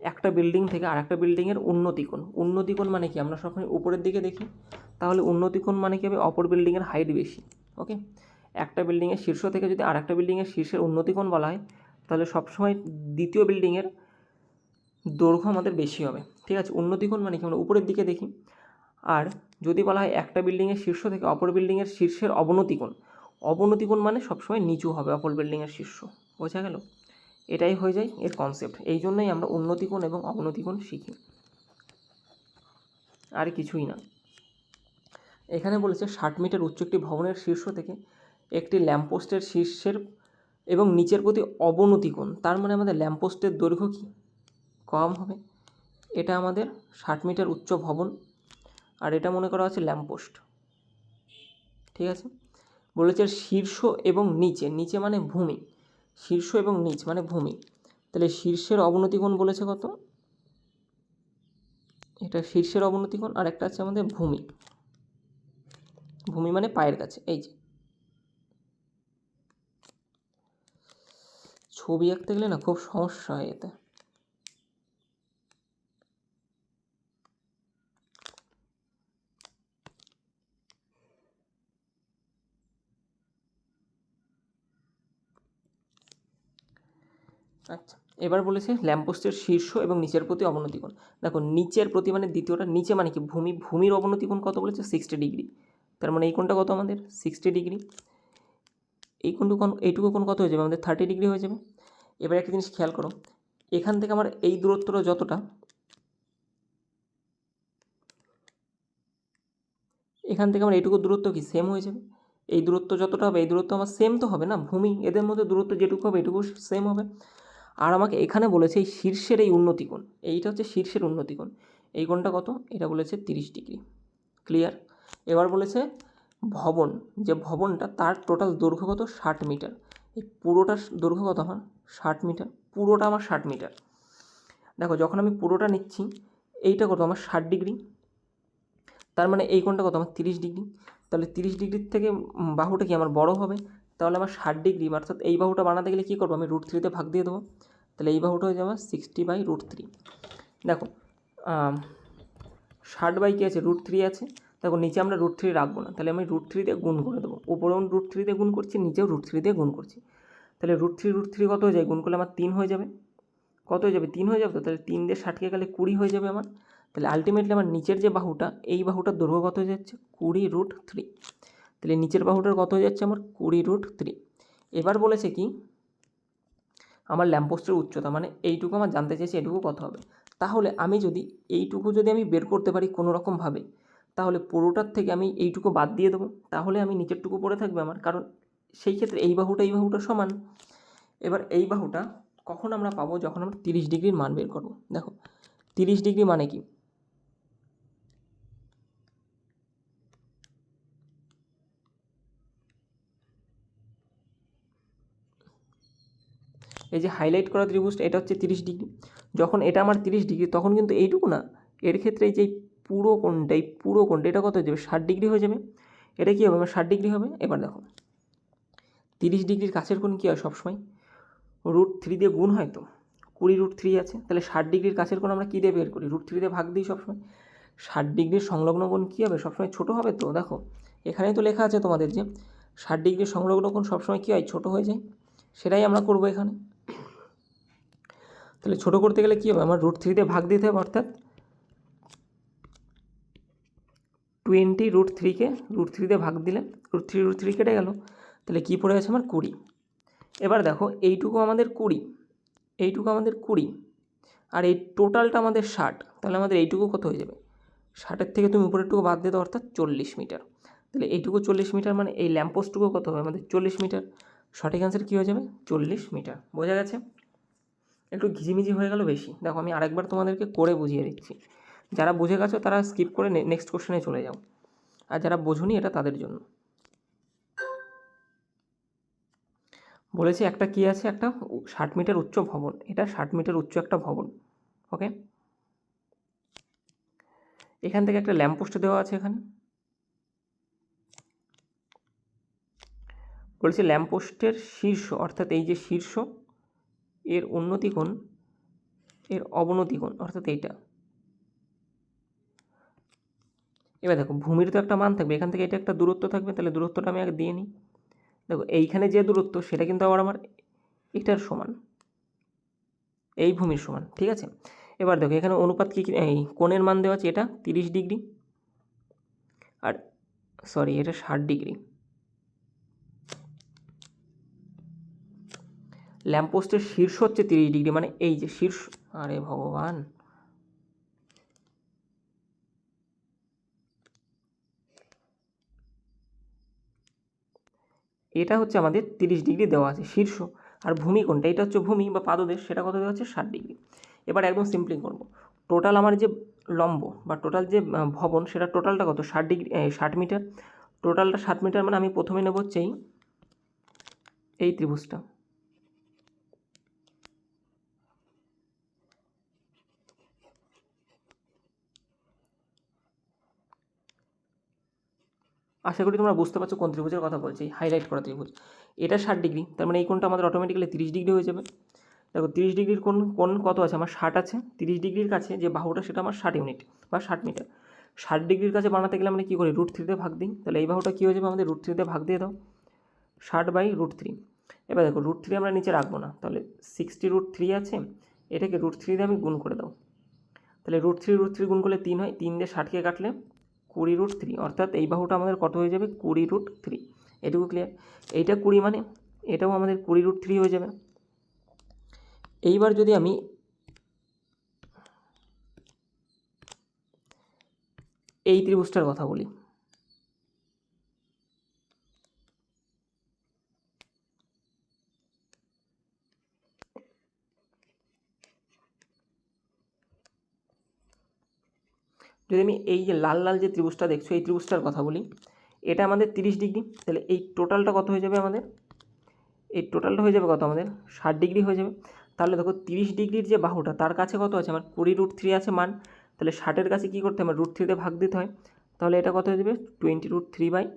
একটা বিল্ডিং থেকে আর একটা বিল্ডিংয়ের উন্নতি কোণ মানে কি, আমরা সবসময় উপরের দিকে দেখি, তাহলে উন্নতি কোণ মানে কি হবে, অপর বিল্ডিংয়ের হাইট বেশি। ওকে, একটা বিল্ডিংয়ের শীর্ষ থেকে যদি আর একটা বিল্ডিংয়ের শীর্ষের উন্নতি কোণ বলা হয় তাহলে সবসময় দ্বিতীয় বিল্ডিংয়ের দৈর্ঘ্য আমাদের বেশি হবে। ঠিক আছে, উন্নতি কোণ মানে কি, আমরা উপরের দিকে দেখি। আর যদি বলা হয় একটা বিল্ডিংয়ের শীর্ষ থেকে অপর বিল্ডিংয়ের শীর্ষের অবনতি কোণ মানে সবসময় নিচু হবে অপর বিল্ডিংয়ের শীর্ষ। বোঝা গেল? এটাই হয়ে যায় এর কনসেপ্ট। এই জন্যই আমরা উন্নতি কোণ এবং অবনতি কোণ শিখি, আর কিছুই না। এখানে বলেছে 60 মিটার উচ্চ একটি ভবনের শীর্ষ থেকে একটি ল্যাম্পপোস্টের শীর্ষের এবং নিচের প্রতি অবনতি কোণ, তার মানে আমাদের ল্যাম্পপোস্টের দৈর্ঘ্য কি কম হবে। এটা আমাদের 60 মিটার উচ্চ ভবন, আর এটা মনে করা আছে ল্যাম্পপোস্ট। ঠিক আছে, বলেছে শীর্ষ এবং নিচে মানে ভূমি, শীর্ষ এবং নিচ মানে ভূমি, তাহলে শীর্ষের অবনতি কোণ বলেছে কত, এটা শীর্ষের অবনতি কোণ, আর একটা আছে আমাদের ভূমি মানে পায়ের কাছে, এই যে ছবি আঁকতে গেলে না খুব সমস্যা হয় এতে। আচ্ছা, এবার বলেছে ল্যাম্পপোস্টের শীর্ষ এবং নিচের প্রতি অবনতি কোণ। দেখো নিচের প্রতি মানে দ্বিতীয়টা, নিচে মানে কি ভূমির অবনতি কোণ কত বলেছে 60 ডিগ্রি। তার মানে এই কোণটা কত আমাদের 60 ডিগ্রি। এইটুকু কোণ কত হয়ে যাবে আমাদের 30 ডিগ্রি হয়ে যাবে। এবার একটা জিনিস খেয়াল করো, এখান থেকে আমার এই দূরত্বটা যতটা, এখান থেকে আমার এইটুকু দূরত্ব কি সেম হয়ে যাবে। এই দূরত্ব যতটা হবে এই দূরত্ব আমার সেম তো হবে না, ভূমি এদের মধ্যে দূরত্ব যেটুকু হবে এটুকু সেম হবে। আর আমাকে এখানে বলেছে এই শীর্ষের এই উন্নতি কোণ, এইটা হচ্ছে শীর্ষের উন্নতি কোণ, এই কোণটা কত, এটা বলেছে 30 ডিগ্রি। ক্লিয়ার। এবার বলেছে ভবন, যে ভবনটা তার টোটাল দৈর্ঘ্য কত 60 মিটার। এই পুরোটার দৈর্ঘ্য কত আমার 60 মিটার, পুরোটা আমার 60 মিটার। দেখো যখন আমি পুরোটা নিচ্ছি এইটা কত আমার 60 ডিগ্রি, তার মানে এই কোণটা কত আমার 30 ডিগ্রি। তাহলে 30 ডিগ্রির থেকে বাহুটা কি আমার বড় হবে, তাহলে আমার 60 ডিগ্রি অর্থাৎ এই বাহুটা বানাতে গেলে কী করবো, আমি √3 ভাগ দিয়ে দেবো। তাহলে এই বাহুটা হয়ে যাবে 60/√3। দেখো 60 বাই কী আছে √3 আছে। দেখো নিচে আমরা √3 রাখবো না, তাহলে আমি √3 দিয়ে গুণ করে দেবো। উপরেও √3 দিয়ে গুণ করছি, নিচেও √3 দিয়ে গুণ করছি। তাহলে √3 কত হয়ে যায়, গুণ করলে আমার 3 হয়ে যাবে। কত হয়ে যাবে 3 হয়ে যাবে তো, তাহলে 3 দিয়ে 60কে গেলে 20 হয়ে যাবে আমার। তাহলে আলটিমেটলি আমার নিচের যে বাহুটা, এই বাহুটার দৈর্ঘ্য কত হয়ে যাচ্ছে 20√3। তাহলে নিচের বাহুটার কত হয়ে যাচ্ছে আমার 20√3। এবার বলেছে কি আমার ল্যাম্পপোস্টের উচ্চতা, মানে এইটুকু আমার জানতে চাইছি এটুকু কত হবে। তাহলে আমি যদি এইটুকু যদি আমি বের করতে পারি কোনো রকমভাবে, তাহলে পুরোটার থেকে আমি এইটুকু বাদ দিয়ে দেবো, তাহলে আমি নিচেরটুকু পড়ে থাকবে আমার, কারণ সেই ক্ষেত্রে এই বাহুটা সমান। এবার এই বাহুটা কখন আমরা পাবো, যখন আমরা 30 ডিগ্রির মান বের করবো। দেখো 30 ডিগ্রি মানে কি, এই যে হাইলাইট করা ত্রিভুজটা এটা হচ্ছে 30 ডিগ্রি। যখন এটা আমার 30 ডিগ্রি তখন কিন্তু এইটুকু না, এর ক্ষেত্রে এই যে পুরো কোণটা এটা কত হয়ে যাবে 60 ডিগ্রি হয়ে যাবে। এটা কী হবে আমার 60 ডিগ্রি হবে। এবার দেখো 30 ডিগ্রির কাছের কোণ কী হয় সবসময়, √3 দিয়ে গুণ হয় তো, 20√3 আছে। তাহলে 60 ডিগ্রির কাছের কোণ আমরা কী দিয়ে বের করি, √3 দিয়ে ভাগ দিই সবসময়। 60 ডিগ্রির সংলগ্ন কোণ কী হবে সবসময় ছোটো হবে তো। দেখো এখানেই তো লেখা আছে তোমাদের যে 60 ডিগ্রির সংলগ্ন কোণ সবসময় কী হয় ছোটো হয়ে যায়, সেটাই আমরা করবো এখানে। তাহলে ছোটো করতে গেলে কী হবে আমার √3 দিয়ে ভাগ দিতে হবে, অর্থাৎ 20√3কে √3 দিয়ে ভাগ দিলে √3 কেটে গেল, তাহলে কী পড়ে আছে আমার 20। এবার দেখো এইটুকু আমাদের 20 আর এই টোটালটা আমাদের 60, তাহলে আমাদের এইটুকু কত হয়ে যাবে, 60-এর থেকে তুমি উপরেরটুকু বাদ দিয়ে দাও অর্থাৎ 40 মিটার। তাহলে এইটুকু 40 মিটার মানে এই ল্যাম্পপোস্টটুকু কত হবে আমাদের 40 মিটার। সঠিক অ্যান্সার কী হয়ে যাবে 40 মিটার। বোঝা গেছে, একটু ঘিজিমিজি হয়ে গেল বেশি। দেখো আমি আরেকবার তোমাদেরকে করে বুঝিয়ে দিচ্ছি, যারা বুঝে গেছো তারা স্কিপ করে নেক্সট কোশ্চেনে চলে যাও, আর যারা বোঝোনি এটা তাদের জন্য বলেছি। একটা কি আছে, একটা 60 মিটার উচ্চ ভবন, এটা 60 মিটার উচ্চ একটা ভবন। ওকে, এখান থেকে একটা ল্যাম্পপোস্ট দেওয়া আছে এখানে, বলেছে ল্যাম্পপোস্টের শীর্ষ অর্থাৎ এই যে শীর্ষ এর উন্নতি কোণ এর অবনতি কোণ অর্থাৎ এইটা। এবার দেখো ভূমির তো একটা মান থাকবে, এখান থেকে এটা একটা দূরত্ব থাকবে, তাহলে দূরত্বটা আমি আগে দিয়ে নিই। দেখো এইখানে যে দূরত্ব সেটা কিন্তু আবার আমার এটার সমান, এই ভূমির সমান, ঠিক আছে। এবার দেখো এখানে অনুপাত কী এই কোণের মান দেওয়া আছে, এটা 30 ডিগ্রি আর সরি এটা 60 ডিগ্রি। ল্যাম্পপোস্টের শীর্ষ হচ্ছে 30 ডিগ্রি, মানে এই যে শীর্ষ, আরে ভগবান, এটা হচ্ছে আমাদের 30 ডিগ্রি দেওয়া আছে শীর্ষ। আর ভূমি কোণটা, এটা হচ্ছে ভূমি বা পাদদেশ, সেটা কত দেওয়া আছে 60 ডিগ্রি। এবার একদম সিম্পলি করব, টোটাল আমার যে লম্ব বা টোটাল যে ভবন সেটা টোটালটা কত 60 ডিগ্রি 60 মিটার। টোটালটা 60 মিটার মানে আমি প্রথমে নেব হচ্ছে এই ত্রিভুজটা, আশা করি তোমরা বুঝতে পারছো কোন ত্রিভুজের কথা বলছি, হাইলাইট করা ত্রিভুজ। এটা 60 ডিগ্রি, তার মানে এই কোণটা আমাদের অটোমেটিক্যালি 30 ডিগ্রি হয়ে যাবে। দেখো 30 ডিগ্রির কোণ কত আছে আমার, 60 আছে। 30 ডিগ্রির কাছে যে বাহুটা সেটা আমার 60 ইউনিট বা 60 মিটার। 60 ডিগ্রির কাছে বানাতে গেলে আমরা কী করি, √3 দিয়ে ভাগ দিই। তাহলে এই বাহুটা কী হয়ে যাবে আমাদের, √3 দিয়ে ভাগ দিয়ে দাও, 60/√3। এবার দেখো √3 আমরা নিচে রাখবো না, তাহলে 60√3 আছে, এটাকে √3 দিয়ে আমি গুণ করে দাও। তাহলে √3 গুণ করলে 3 হয়, 3 দিয়ে 60কে কাটলে 20√3, অর্থাৎ এই বাহুটা আমাদের কত হয়ে যাবে, 20√3। এটুকু ক্লিয়ার। এইটা 20 মানে এটাও আমাদের 20√3 হয়ে যাবে। এইবার যদি আমি এই ত্রিভুজটার কথা বলি, যদি আমি এই যে লাল লাল যে ত্রিভুজটা দেখছো এই ত্রিভুজটার কথা বলি, এটা আমাদের 30 ডিগ্রি। তাহলে এই টোটালটা কত হয়ে যাবে আমাদের, এই টোটালটা হয়ে যাবে কত আমাদের, 60 ডিগ্রি হয়ে যাবে। তাহলে দেখো 30 ডিগ্রির যে বাহুটা তার কাছে কত আছে আমার, 20√3 আছে মান। তাহলে 60-এর কাছে কী করতে হবে, আমার √3 দিয়ে ভাগ দিতে হয়। তাহলে এটা কত হয়ে যাবে, 20√3/√3।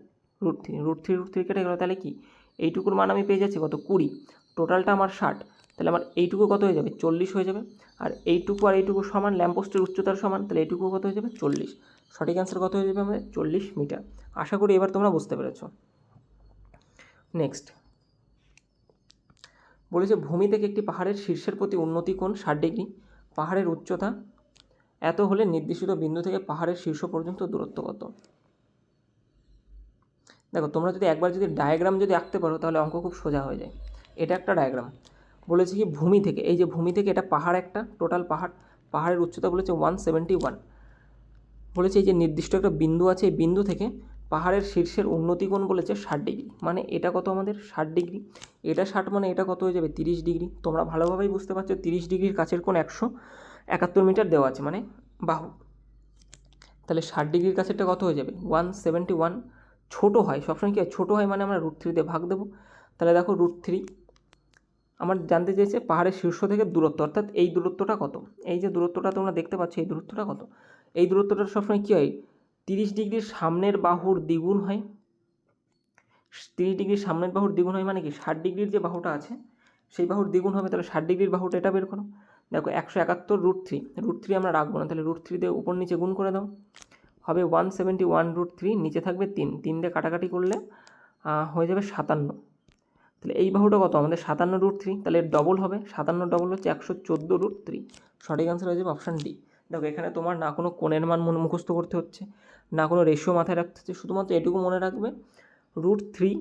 √3 কেটে গেল, তাহলে কি এইটুকুর মান আমি পেয়ে যাচ্ছি কত, 20। টোটালটা আমার 60, তাহলে আমার এইটুকু কত হয়ে যাবে, 40 হয়ে যাবে। আর এইটুকু সমান, ল্যাম্পপোস্টের উচ্চতার সমান, তাহলে এইটুকু কত হয়ে যাবে, 40। সঠিক অ্যান্সার কত হয়ে যাবে আমাদের, 40 মিটার। আশা করি এবার তোমরা বুঝতে পেরেছ। নেক্সট বলেছে ভূমি থেকে একটি পাহাড়ের শীর্ষের প্রতি উন্নতি কোণ 60 ডিগ্রি, পাহাড়ের উচ্চতা এত হলে নির্দিষ্ট বিন্দু থেকে পাহাড়ের শীর্ষ পর্যন্ত দূরত্ব কত। দেখো তোমরা যদি একবার যদি ডায়াগ্রাম যদি আঁকতে পারো তাহলে অঙ্ক খুব সোজা হয়ে যায়। এটা একটা ডায়াগ্রাম বলেছে কি, ভূমি থেকে, এই যে ভূমি থেকে এটা পাহাড়, একটা টোটাল পাহাড়ের উচ্চতা বলেছে 171। বলেছে এই যে নির্দিষ্ট একটা বিন্দু আছে, এই বিন্দু থেকে পাহাড়ের শীর্ষের উন্নতি কোণ বলেছে 60 ডিগ্রি, মানে এটা কত আমাদের 60 ডিগ্রি। এটা 60 মানে এটা কত হয়ে যাবে, 30 ডিগ্রি। তোমরা ভালোভাবেই বুঝতে পারছো 30 ডিগ্রির কাছের কোণ 171 মিটার দেওয়া আছে, মানে বাহু। তাহলে 60 ডিগ্রির কাছেরটা কত হয়ে যাবে, 171। ছোটো হয় সবসময়, কী হয় ছোটো হয়, মানে আমরা √3 দিয়ে ভাগ দেবো। তাহলে দেখো √3 আমার জানতে চেয়েছে পাহাড়ের শীর্ষ থেকে দূরত্ব, অর্থাৎ এই দূরত্বটা কত। এই যে দূরত্বটা তোমরা দেখতে পাচ্ছ, এই দূরত্বটা কত, এই দূরত্বটা সবসময় কী হয়, 30 ডিগ্রির সামনের বাহুর দ্বিগুণ হয়। 30 ডিগ্রির সামনের বাহুর দ্বিগুণ হয় মানে কি, 60 ডিগ্রির যে বাহুটা আছে সেই বাহুর দ্বিগুণ হবে। তাহলে 60 ডিগ্রির বাহুটা এটা বের করো। দেখো 171√3 আমরা রাখবো না, তাহলে √3 দিয়ে উপর নিচে গুণ করে দাও, হবে 171√3, নিচে থাকবে 3 দিয়ে কাটাকাটি করলে হয়ে যাবে 57। তাহলে এই বাহুটা কত আমাদের, 57√3। তাহলে ডবল হবে, 57 ডবল হচ্ছে 114√3। সঠিক অ্যান্সার হয়ে যাবে অপশান ডি। দেখো এখানে তোমার না কোনো কোণের মান মুখস্থ করতে হচ্ছে, না কোনো রেশিও মাথায় রাখতে হচ্ছে, শুধুমাত্র এটুকু মনে রাখবে, √3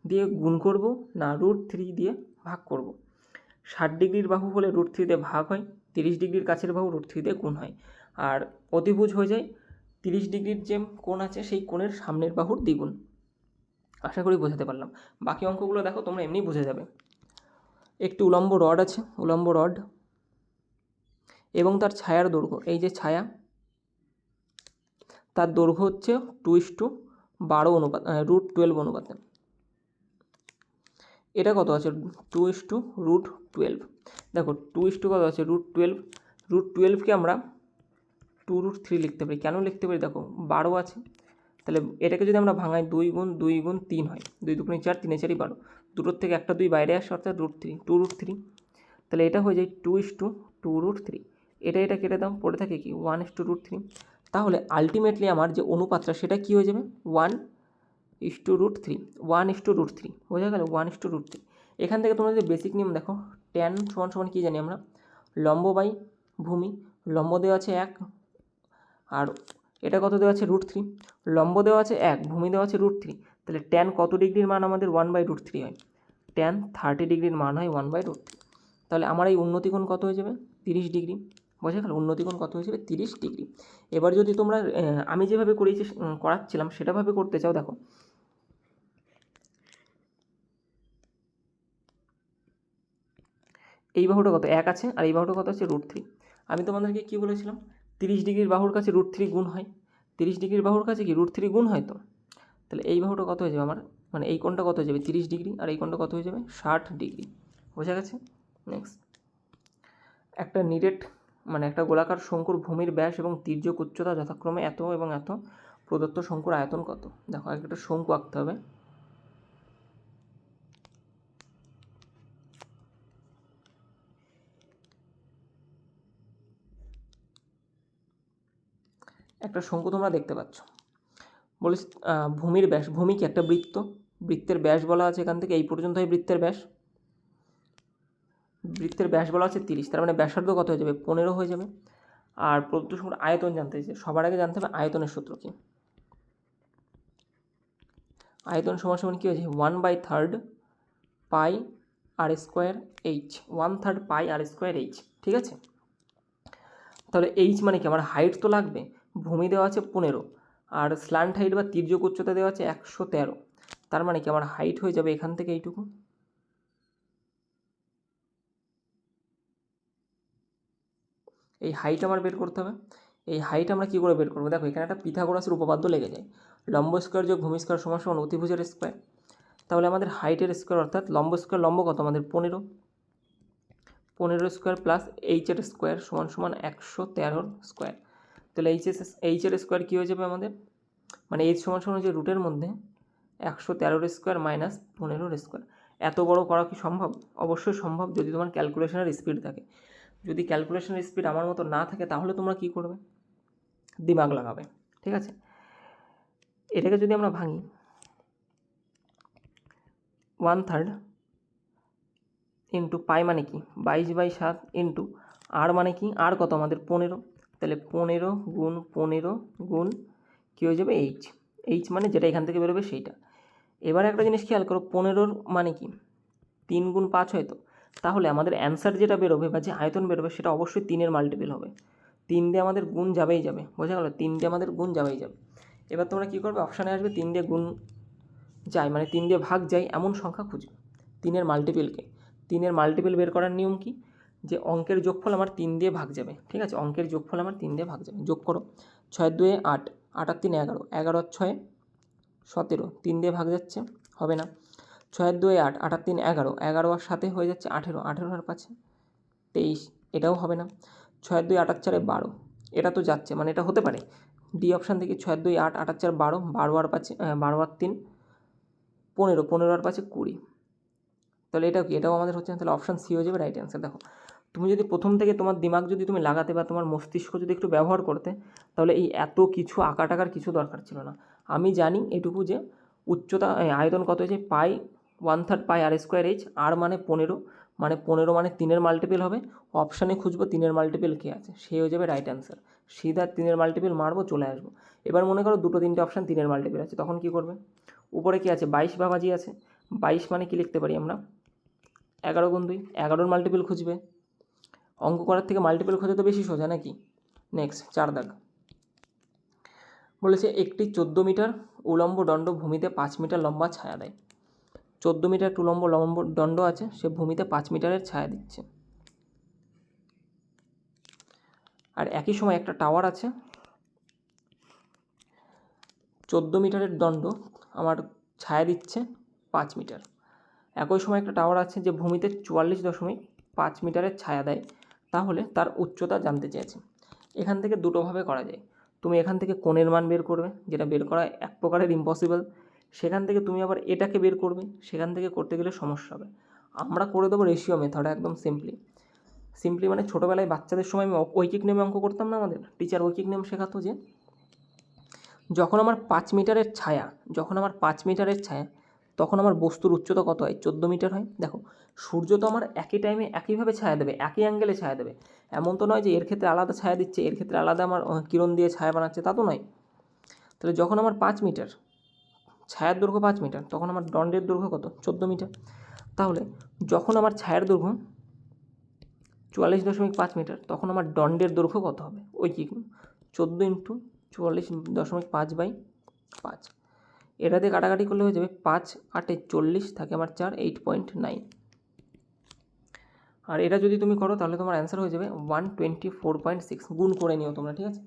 দিয়ে গুণ করব না √3 দিয়ে ভাগ করব। 60 ডিগ্রির বাহু হলে √3 দিয়ে ভাগ হয়, 30 ডিগ্রির কাছের বাহু √3 দিয়ে গুণ হয়। আর অতিভুজ হয়ে যায় 30 ডিগ্রির যে কোণ আছে সেই কোণের সামনের বাহুর দ্বিগুণ। আশা করি বোঝাতে পারলাম। বাকি অঙ্কগুলো দেখো তোমরা এমনি বুঝে যাবে। একটি উলম্ব রড আছে, উলম্ব রড এবং তার ছায়ার দৈর্ঘ্য, এই যে ছায়া, তার দৈর্ঘ্য হচ্ছে 2:12 অনুপাত, √12 অনুপাতে। এটা কত আছে, 2:√12। দেখো 2 কত আছে, √12। √12কে আমরা 2√3 লিখতে পারি। কেন লিখতে পারি, দেখো 12 আছে, তাহলে এটাকে যদি আমরা ভাঙাই 2 গুণ 2 গুণ 3 হয়, 2 দুগুণে 4, 3 4 12, দুটোর থেকে একটা 2 বাইরে আসে, অর্থাৎ √3। তাহলে এটা হয়ে যায় 2:2√3। এটা কেটে দাও, পড়ে থাকে কি 1:√3। তাহলে আলটিমেটলি আমার যে অনুপাতটা সেটা কী হয়ে যাবে, 1:√3। 1:√3 বোঝা গেল, 1:√3। এখান থেকে তোমরা যদি বেসিক নিয়ম দেখো, tan সমান কী জানি আমরা, লম্ব বাই ভূমি। লম্ব দেওয়া আছে 1, আর এটা কত দেওয়া আছে, √3। লম্ব দেওয়া আছে 1, ভূমি দেওয়া আছে √3। তাহলে tan কত ডিগ্রির মান আমাদের 1/√3 হয়, tan 30 ডিগ্রির মান হয় 1/√3। তাহলে আমার এই উন্নতি কোণ কত হয়ে যাবে, 30 ডিগ্রি। বোঝা গেল, উন্নতি কোণ কত হয়ে যাবে, 30 ডিগ্রি। এবার যদি তোমরা আমি যেভাবে করাচ্ছিলাম সেটাভাবে করতে চাও, দেখো এই বাহুটা কত 1 আছে, আর এই বাহুটা কত আছে, √3। আমি তোমাদেরকে কী বলেছিলাম, 30 ডিগ্রির বাহুর কাছে √3 গুণ হয়, 30 ডিগ্রির বাহুর কাছে কি √3 গুণ হয়। তো তাহলে এই বাহুটা কত হয়ে যাবে আমার, মানে এই কোণটা কত হয়ে যাবে, 30 ডিগ্রি, আর এই কোণটা কত হয়ে যাবে, 60 ডিগ্রি। বোঝা গেছে। নেক্সট, একটা নিরেট মানে একটা গোলাকার শঙ্কুর ভূমির ব্যাস এবং তির্যক উচ্চতা যথাক্রমে এত এবং এত প্রদত্ত শঙ্কুর আয়তন কত? দেখো একটা শঙ্কু আঁকতে হবে। একটা শঙ্কু তোমরা দেখতে পাচ্ছ, বলিস ভূমির ব্যাস, ভূমি কি একটা বৃত্ত, বৃত্তের ব্যাস বলা আছে এখান থেকে এই পর্যন্ত হয় বৃত্তের ব্যাস, বৃত্তের ব্যাস বলা আছে 30, তার মানে ব্যাসার্ধ কত হয়ে যাবে? 15 হয়ে যাবে। আর প্রদত্ত শঙ্কুর আয়তন জানতে চাইছে, সবার আগে জানতে হবে আয়তনের সূত্র কি। আয়তন সমান সমান কী হয়েছে? 1/3 পাই আর স্কোয়ার এইচ, 1/3 পাই আর স্কোয়ার এইচ, ঠিক আছে। তাহলে এইচ মানে কি? আমার হাইট তো লাগবে, ভূমি দেওয়া আছে 15 আর স্ল্যান্ট হাইট বা তির্যক উচ্চতা দেওয়া আছে 113, তার মানে কি আমার হাইট হয়ে যাবে এখান থেকে এইটুকু। এই হাইট আমার বের করতে হবে। এই হাইট আমরা কী করে বের করবো? দেখো এখানে একটা পিথাগোরাসের উপপাদ্য লেগে যায়, লম্ব স্কোয়ার যোগ ভূমি স্কোয়ার সমান সমান অতিভুজের স্কোয়ার। তাহলে আমাদের হাইটের স্কোয়ার অর্থাৎ লম্ব স্কোয়ার, লম্ব কত আমাদের 15 স্কোয়ার প্লাস এইচের স্কোয়ার সমান সমান 113 স্কোয়ার। তাহলে এইচের স্কোয়ার কী হয়ে যাবে আমাদের? মানে এইচ সমান সমান হচ্ছে রুটের মধ্যে 113 স্কোয়ার মাইনাস 15 স্কোয়ার। এত বড় করা কি সম্ভব? অবশ্যই সম্ভব, যদি তোমার ক্যালকুলেশনের স্পিড থাকে। যদি ক্যালকুলেশনের স্পিড আমার মতো না থাকে তাহলে তোমরা কী করবে? দিমাগ লাগাবে, ঠিক আছে। এটাকে যদি আমরা ভাঙি, 1/3 ইন্টু পাই মানে কি 22/7 ইন্টু আর মানে কি, আর কত আমাদের 15, তাহলে 15 গুণ 15 গুণ কী হয়ে যাবে? এইচ। এইচ মানে যেটা এখান থেকে বেরোবে সেইটা। এবার একটা জিনিস খেয়াল করো, 15 মানে কি 3 গুণ 5 হয় তো, তাহলে আমাদের অ্যান্সার যেটা বেরোবে বা যে আয়তন বেরোবে সেটা অবশ্যই 3-এর মাল্টিপল হবে। 3 দিয়ে আমাদের গুণ যাবেই যাবে, বোঝা গেল? 3 দিয়ে আমাদের গুণ যাবেই যাবে। এবার তোমরা কী করবে? অপশানে আসবে 3 দিয়ে গুণ যায় মানে 3 দিয়ে ভাগ যায় এমন সংখ্যা খুঁজবে, 3-এর মাল্টিপলকে। 3-এর মাল্টিপল বের করার নিয়ম কি? যে অঙ্কের যোগফল আমার 3 দিয়ে ভাগ যাবে, ঠিক আছে। অঙ্কের যোগফল আমার 3 দিয়ে ভাগ যাবে। যোগ করো, 6-2 8, 8 আর 3 11, 11 আর 6 17, 3 দিয়ে ভাগ যাচ্ছে, হবে না। 6-2 8, 8 আর 3 11, 11 আর 7 হয়ে যাচ্ছে 18, 18 আর 5 23, এটাও হবে না। 6-2 8 আর 4 12, এটা তো যাচ্ছে, মানে এটা হতে পারে। ডি অপশান থেকে 6-2 8, 8 আর 4 12, 12 আর 5 12 আর 3 15, 15 আর 5 20, তাহলে এটাও কি? এটাও আমাদের হচ্ছে না, তাহলে অপশান সি হয়ে যাবে রাইট অ্যান্সার। দেখো তুমি যদি প্রথম থেকে তোমার দিমাগ যদি তুমি লাগাতে বা তোমার মস্তিষ্ক যদি একটু ব্যবহার করতে, তাহলে এই এত কিছু আঁকা টাকার কিছু দরকার ছিল না। আমি জানি এটুকু যে উচ্চতা আয়তন কত হয়েছে পাই 1/3 পাই আর স্কোয়ার এইচ, আর মানে 15, মানে 15 মানে 3-এর মাল্টিপল হবে। অপশানে খুঁজবো 3-এর মাল্টিপল কে আছে, সে হয়ে যাবে রাইট অ্যান্সার। সিধা 3-এর মাল্টিপল মারবো, চলে আসবো। এবার মনে করো 2-3টে অপশান 3-এর মাল্টিপল আছে, তখন কি করবে? উপরে কি আছে? 22 বাবাজি আছে। 22 মানে কি লিখতে পারি আমরা? 11 গুণ 2, 11-এর মাল্টিপল খুঁজবে। অঙ্ক করার থেকে মাল্টিপল খোঁজা তো বেশি সোজা নাকি। নেক্সট 4 দাগ বলেছে একটি 14 মিটার উলম্ব দণ্ড ভূমিতে 5 মিটার লম্বা ছায়া দেয়। 14 মিটার একটা উলম্ব দণ্ড আছে, সে ভূমিতে 5 মিটারের ছায়া দিচ্ছে। আর একই সময় একটা টাওয়ার আছে, 14 মিটারের দণ্ড আমার ছায়া দিচ্ছে 5 মিটার। একই সময় একটা টাওয়ার আছে যে ভূমিতে 44.5 মিটারের ছায়া দেয়, তাহলে তার উচ্চতা জানতে চেয়েছে। এখান থেকে দুটোভাবে করা যায়। তুমি এখান থেকে কোণের মান বের করবে, যেটা বের করা এক প্রকারের ইম্পসিবল। সেখান থেকে তুমি আবার এটাকে বের করবে, সেখান থেকে করতে গেলে সমস্যা হবে। আমরা করে দেবো রেশিও মেথড, একদম সিম্পলি মানে ছোটোবেলায় বাচ্চাদের সময় আমি ঐকিক নিয়মে অঙ্ক করতাম না, আমাদের টিচার ঐকিক নিয়ম শেখাতো যে যখন আমার 5 মিটারের ছায়া, তখন আমার বস্তুর উচ্চতা কত হয়? 14 মিটার হয়। দেখো সূর্য তো আমার একই টাইমে একইভাবে ছায়া দেবে, একই অ্যাঙ্গেলে ছায়া দেবে। এমন তো নয় যে এর ক্ষেত্রে আলাদা ছায়া দিচ্ছে, এর ক্ষেত্রে আলাদা আমার কিরণ দিয়ে ছায়া বানাচ্ছে, তা তো নয়। তাহলে যখন আমার 5 মিটার ছায়ার দৈর্ঘ্য 5 মিটার, তখন আমার দণ্ডের দৈর্ঘ্য কত? 14 মিটার। তাহলে যখন আমার ছায়ার দৈর্ঘ্য 44.5 মিটার, তখন আমার দণ্ডের দৈর্ঘ্য কত হবে? ওই কি 14 ইন্টু 44.5/5, এটা দিয়ে কাটাকাটি করলে হয়ে যাবে 5 8 40, থাকে আমার 4 8.9। আর এটা যদি তুমি করো তাহলে তোমার অ্যান্সার হয়ে যাবে 124.6। গুণ করে নিও তোমরা, ঠিক আছে,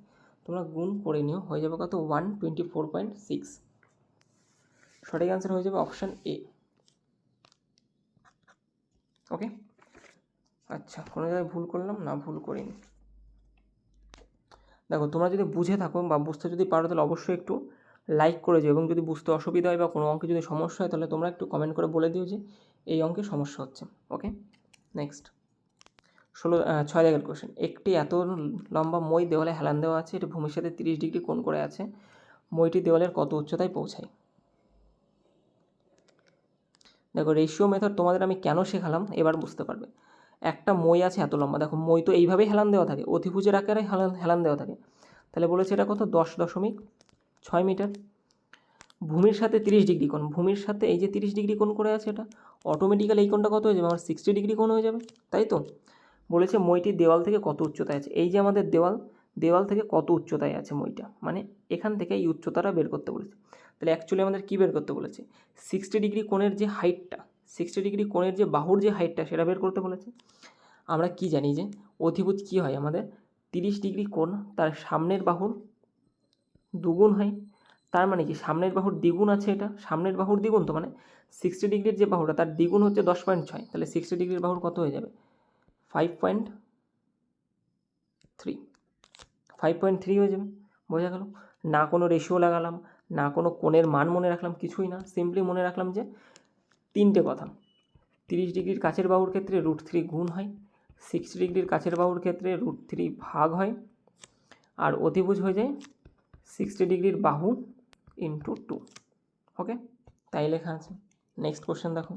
তোমরা গুণ করে নিও, হয়ে যাবে কত? 124.6। সঠিক অ্যান্সার হয়ে যাবে অপশান এ। ওকে, আচ্ছা কোনো জায়গায় ভুল করলাম না? ভুল করিনি। দেখো তোমরা যদি বুঝে থাকো বা বুঝতে যদি পারো তাহলে অবশ্যই একটু লাইক করে যাও, এবং যদি বুঝতে অসুবিধা হয় বা কোনো অঙ্কে যদি সমস্যা হয় তাহলে তোমরা একটু কমেন্ট করে বলে দিও যে এই অঙ্কে সমস্যা হচ্ছে। ওকে, নেক্সট 6 দাগের কোশ্চেন। একটি এত লম্বা মই দেওয়ালে হেলান দেওয়া আছে, এটি ভূমির সাথে 30 ডিগ্রি কোণ করে আছে, মইটি দেওয়ালের কত উচ্চতায় পৌঁছায়? দেখো রেশিও মেথড তোমাদের আমি কেন শেখালাম এবার বুঝতে পারবে। একটা মই আছে এত লম্বা, দেখো মই তো এইভাবেই হেলান দেওয়া থাকে, অতিভুজের আকারে হেলান দেওয়া থাকে, তাহলে বলেছে এটা কত 10.6 মিটার। ভূমির সাথে 30 ডিগ্রি কোণ, ভূমির সাথে এই যে 30 ডিগ্রি কোণ করে আছে, এটা অটোমেটিক্যালি এই কোণটা কত হয়ে যাবে আমার 60 ডিগ্রি কোণ হয়ে যাবে, তাই তো। বলেছে মইটি দেওয়াল থেকে কত উচ্চতায় আছে, এই যে আমাদের দেওয়াল থেকে কত উচ্চতায় আছে মইটা, মানে এখান থেকে এই উচ্চতাটা বের করতে বলেছে। তাহলে অ্যাকচুয়ালি আমাদের কী বের করতে বলেছে, 60 ডিগ্রি কোণের যে হাইটটা, 60 ডিগ্রি কোণের যে বাহুর যে হাইটটা সেটা বের করতে বলেছে। আমরা কি জানি যে অধিভুজ কী হয়, আমাদের 30 ডিগ্রি কোণ তার সামনের বাহুর দুগুণ হয়, তার মানে কি সামনের বাহুর দ্বিগুণ আছে, এটা সামনের বাহুর দ্বিগুণ, তো মানে 60 ডিগ্রির যে বাহুটা তার দ্বিগুণ হচ্ছে 10.6, তাহলে 60 ডিগ্রির বাহুর কত হয়ে যাবে 5.3 হয়ে যাবে। বোঝা গেল? না কোনো রেশিও লাগালাম, না কোনো কোণের মান মনে রাখলাম, কিছুই না, সিম্পলি মনে রাখলাম যে 3টে কথা। 30 ডিগ্রির কাছের বাহুর ক্ষেত্রে √3 গুণ হয়, 60 ডিগ্রির কাছের বাহুর ক্ষেত্রে √3 ভাগ হয়, আর অতিভুজ হয়ে যায় 60 ডিগ্রির বাহু ইন্টু 2। ওকে, তাই লেখা আছে। নেক্সট কোশ্চেন দেখো।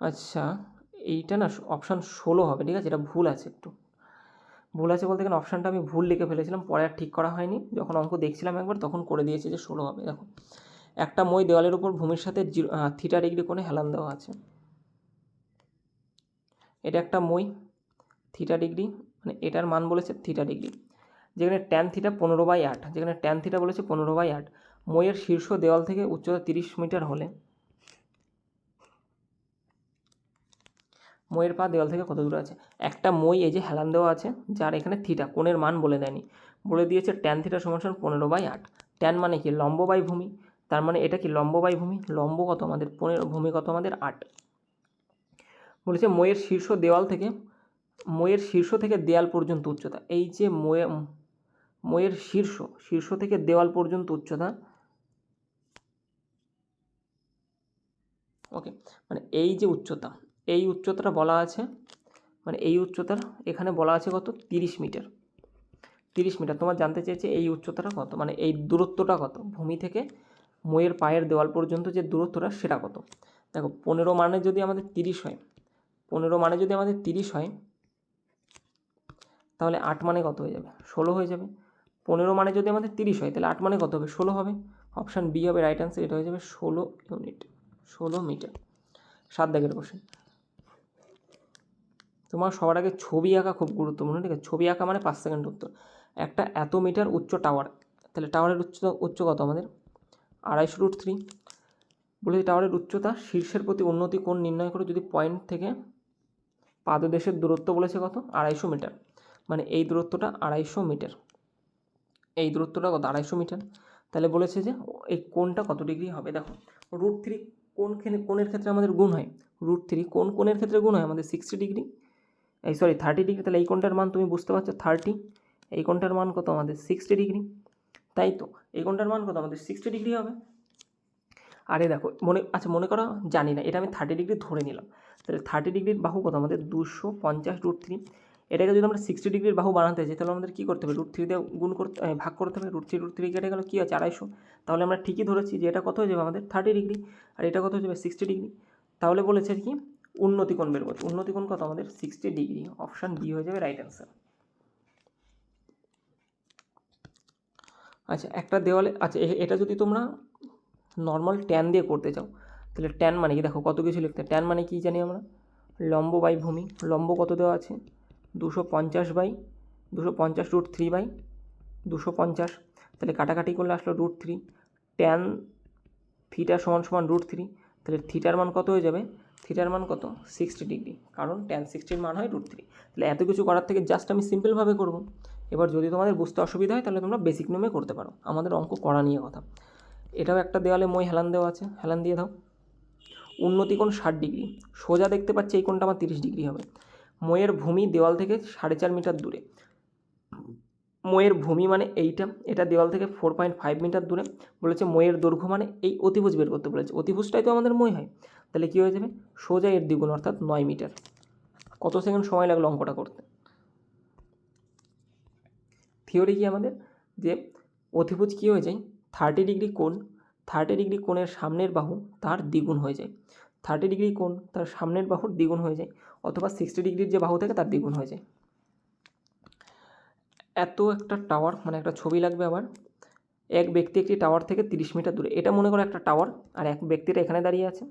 আচ্ছা এইটা না অপশান 16 হবে, ঠিক আছে, এটা ভুল আছে, একটু ভুল আছে বলতে এখানে অপশানটা আমি ভুল লিখে ফেলেছিলাম, পরে আর ঠিক করা হয়নি, যখন অঙ্ক দেখছিলাম একবার তখন করে দিয়েছি যে 16 হবে। দেখো একটা মই দেওয়ালের উপর ভূমির সাথে থিটা ডিগ্রি কোণে হেলান দেওয়া আছে, এটা একটা মই থিটা ডিগ্রি, মানে এটার মান বলেছে থিটা ডিগ্রি, যেখানে ট্যান থিটা 15/8, যেখানে ট্যান থিটা বলেছে 15/8। মইয়ের শীর্ষ দেওয়াল থেকে উচ্চতা 30 মিটার হলে মইয়ের পা দেওয়াল থেকে কত দূরে আছে। একটা মই এই যে হেলান দেওয়া আছে, যার এখানে থিটা কোণের মান বলে দেয়নি, বলে দিয়েছে ট্যান থিটা সমান 15/8। ট্যান মানে কি লম্ব বাই ভূমি, তার মানে এটা কি লম্ব বাই ভূমি, লম্ব কত আমাদের 15, ভূমি কত আমাদের 8। বলেছে মইয়ের শীর্ষ থেকে দেয়াল পর্যন্ত উচ্চতা, এই যে মইয়ের শীর্ষ থেকে দেওয়াল পর্যন্ত উচ্চতা, ওকে, মানে এই যে উচ্চতা, এই উচ্চতাটা বলা আছে, মানে এই উচ্চতার এখানে বলা আছে কত 30 মিটার। 30 মিটার তোমার জানতে চেয়েছে এই উচ্চতাটা কত, মানে এই দূরত্বটা কত, ভূমি থেকে মইয়ের পায়ের দেওয়াল পর্যন্ত যে দূরত্বটা সেটা কত। দেখো 15 মানে যদি আমাদের 30 হয়, 15 মানে যদি আমাদের 30 হয়, তাহলে 8 মানে কত হয়ে যাবে 16 হয়ে যাবে। 15 মানে যদি আমাদের 30 হয় তাহলে 8 মানে কত হবে 16 হবে। অপশান বি হবে রাইট অ্যান্সার, এটা হয়ে যাবে 16 ইউনিট, 16 মিটার। 7 দাগের কোশ্চেন। তোমার সবার আগে ছবি আঁকা খুব গুরুত্বপূর্ণ, ঠিক আছে, ছবি আঁকা মানে 5 সেকেন্ড উত্তর। একটা এত মিটার উচ্চ টাওয়ার, তাহলে টাওয়ারের উচ্চ কত আমাদের 250√3। বলে টাওয়ারের উচ্চতা শীর্ষের প্রতি উন্নতি কোণ নির্ণয় করে যদি পয়েন্ট থেকে পাদদেশের দূরত্ব বলেছে কত 250 মিটার, মানে এই দূরত্বটা 250 মিটার, এই দূরত্বটা কত 250 মিটার। তাহলে বলেছে যে এই কোণটা কত ডিগ্রি হবে। দেখো √3 কোণের ক্ষেত্রে আমাদের গুণ হয়, √3 কোণের ক্ষেত্রে গুণ হয় আমাদের 60 ডিগ্রি, 30 ডিগ্রি, তাহলে এই কোণটার মান তুমি বুঝতে পারছো 30, এই কোণটার মান কত আমাদের 60 ডিগ্রি, তাই তো এই কোণটার মান কত আমাদের 60 ডিগ্রি হবে। আরে দেখো মনে করো জানি না, এটা আমি 30 ডিগ্রি ধরে নিলাম, তাহলে 30 ডিগ্রির বাহু কত আমাদের 250√3। এটাকে যদি আমরা 60 ডিগ্রির বাহু বানাতে চাই তাহলে আমাদের কী করতে হবে, √3 দিয়ে ভাগ করতে হবে, √3 কেটে গেল কী আছে 250, তাহলে আমরা ঠিকই ধরেছি যে এটা কত হয়ে যাবে আমাদের 30 ডিগ্রি, আর এটা কত হয়ে যাবে 60 ডিগ্রি। তাহলে বলেছে কি উন্নতি কোণ বের করতে, উন্নতি কোণ কত আমাদের 60 ডিগ্রি, অপশান বি হয়ে যাবে রাইট অ্যান্সার। আচ্ছা একটা দেওয়ালে, আচ্ছা এটা যদি তোমরা নর্মাল ট্যান দিয়ে করতে চাও তাহলে ট্যান মানে কি, দেখো কত কিছু লিখতে, ট্যান মানে কি জানি আমরা লম্ব বাই ভূমি, লম্ব কত দেওয়া আছে 250/250√3/250, তাহলে কাটাকাটি করলে আসলো √3, ট্যান থিটা সমান √3, তাহলে থিটার মান কত হয়ে যাবে, থিটার মান কত 60 ডিগ্রি, কারণ ট্যান 60-র মান হয় √3। তাহলে এত কিছু করার থেকে জাস্ট আমি সিম্পলভাবে করব। এবার যদি তোমাদের বুঝতে অসুবিধা হয় তাহলে তোমরা বেসিক নিয়মে করতে পারো, আমাদের অঙ্ক করা নিয়ে কথা। এটাও একটা দেওয়ালে মই হেলান দেওয়া আছে, হেলান দিয়ে দাও, উন্নতি কোণ 60 ডিগ্রি, সোজা দেখতে পাচ্ছি এই কোণটা আমার 30 ডিগ্রি হবে। মইয়ের ভূমি দেওয়াল থেকে 4.5 মিটার দূরে, মইয়ের ভূমি মানে এইটা, এটা দেওয়াল থেকে 4.5 মিটার দূরে। বলেছে মইয়ের দৈর্ঘ্য মানে এই অতিভুজ বের করতে বলেছে, অতিভুজটাই তো আমাদের মই হয়, তাহলে কী হয়ে যাবে সোজা এর দ্বিগুণ অর্থাৎ 9 মিটার। কত সেকেন্ড সময় লাগলো অঙ্কটা করতে? থিওরি কি আমাদের যে অতিভুজ কী হয়ে যায়, 30 ডিগ্রি কোণ, 30 ডিগ্রি কোণের সামনের বাহু তার দ্বিগুণ হয়ে যায়, 30 ডিগ্রি কোণ তার সামনের বাহুর দ্বিগুণ হয়ে যায়, অথবা 60 ডিগ্রির যে বাহু থাকে তার দ্বিগুণ হয়ে যায়। এত একটা টাওয়ার মানে একটা ছবি লাগবে আবার, এক ব্যক্তি একটি টাওয়ার থেকে 30 মিটার দূরে, এটা মনে করো একটা টাওয়ার আর এক ব্যক্তিটা এখানে দাঁড়িয়ে আছে,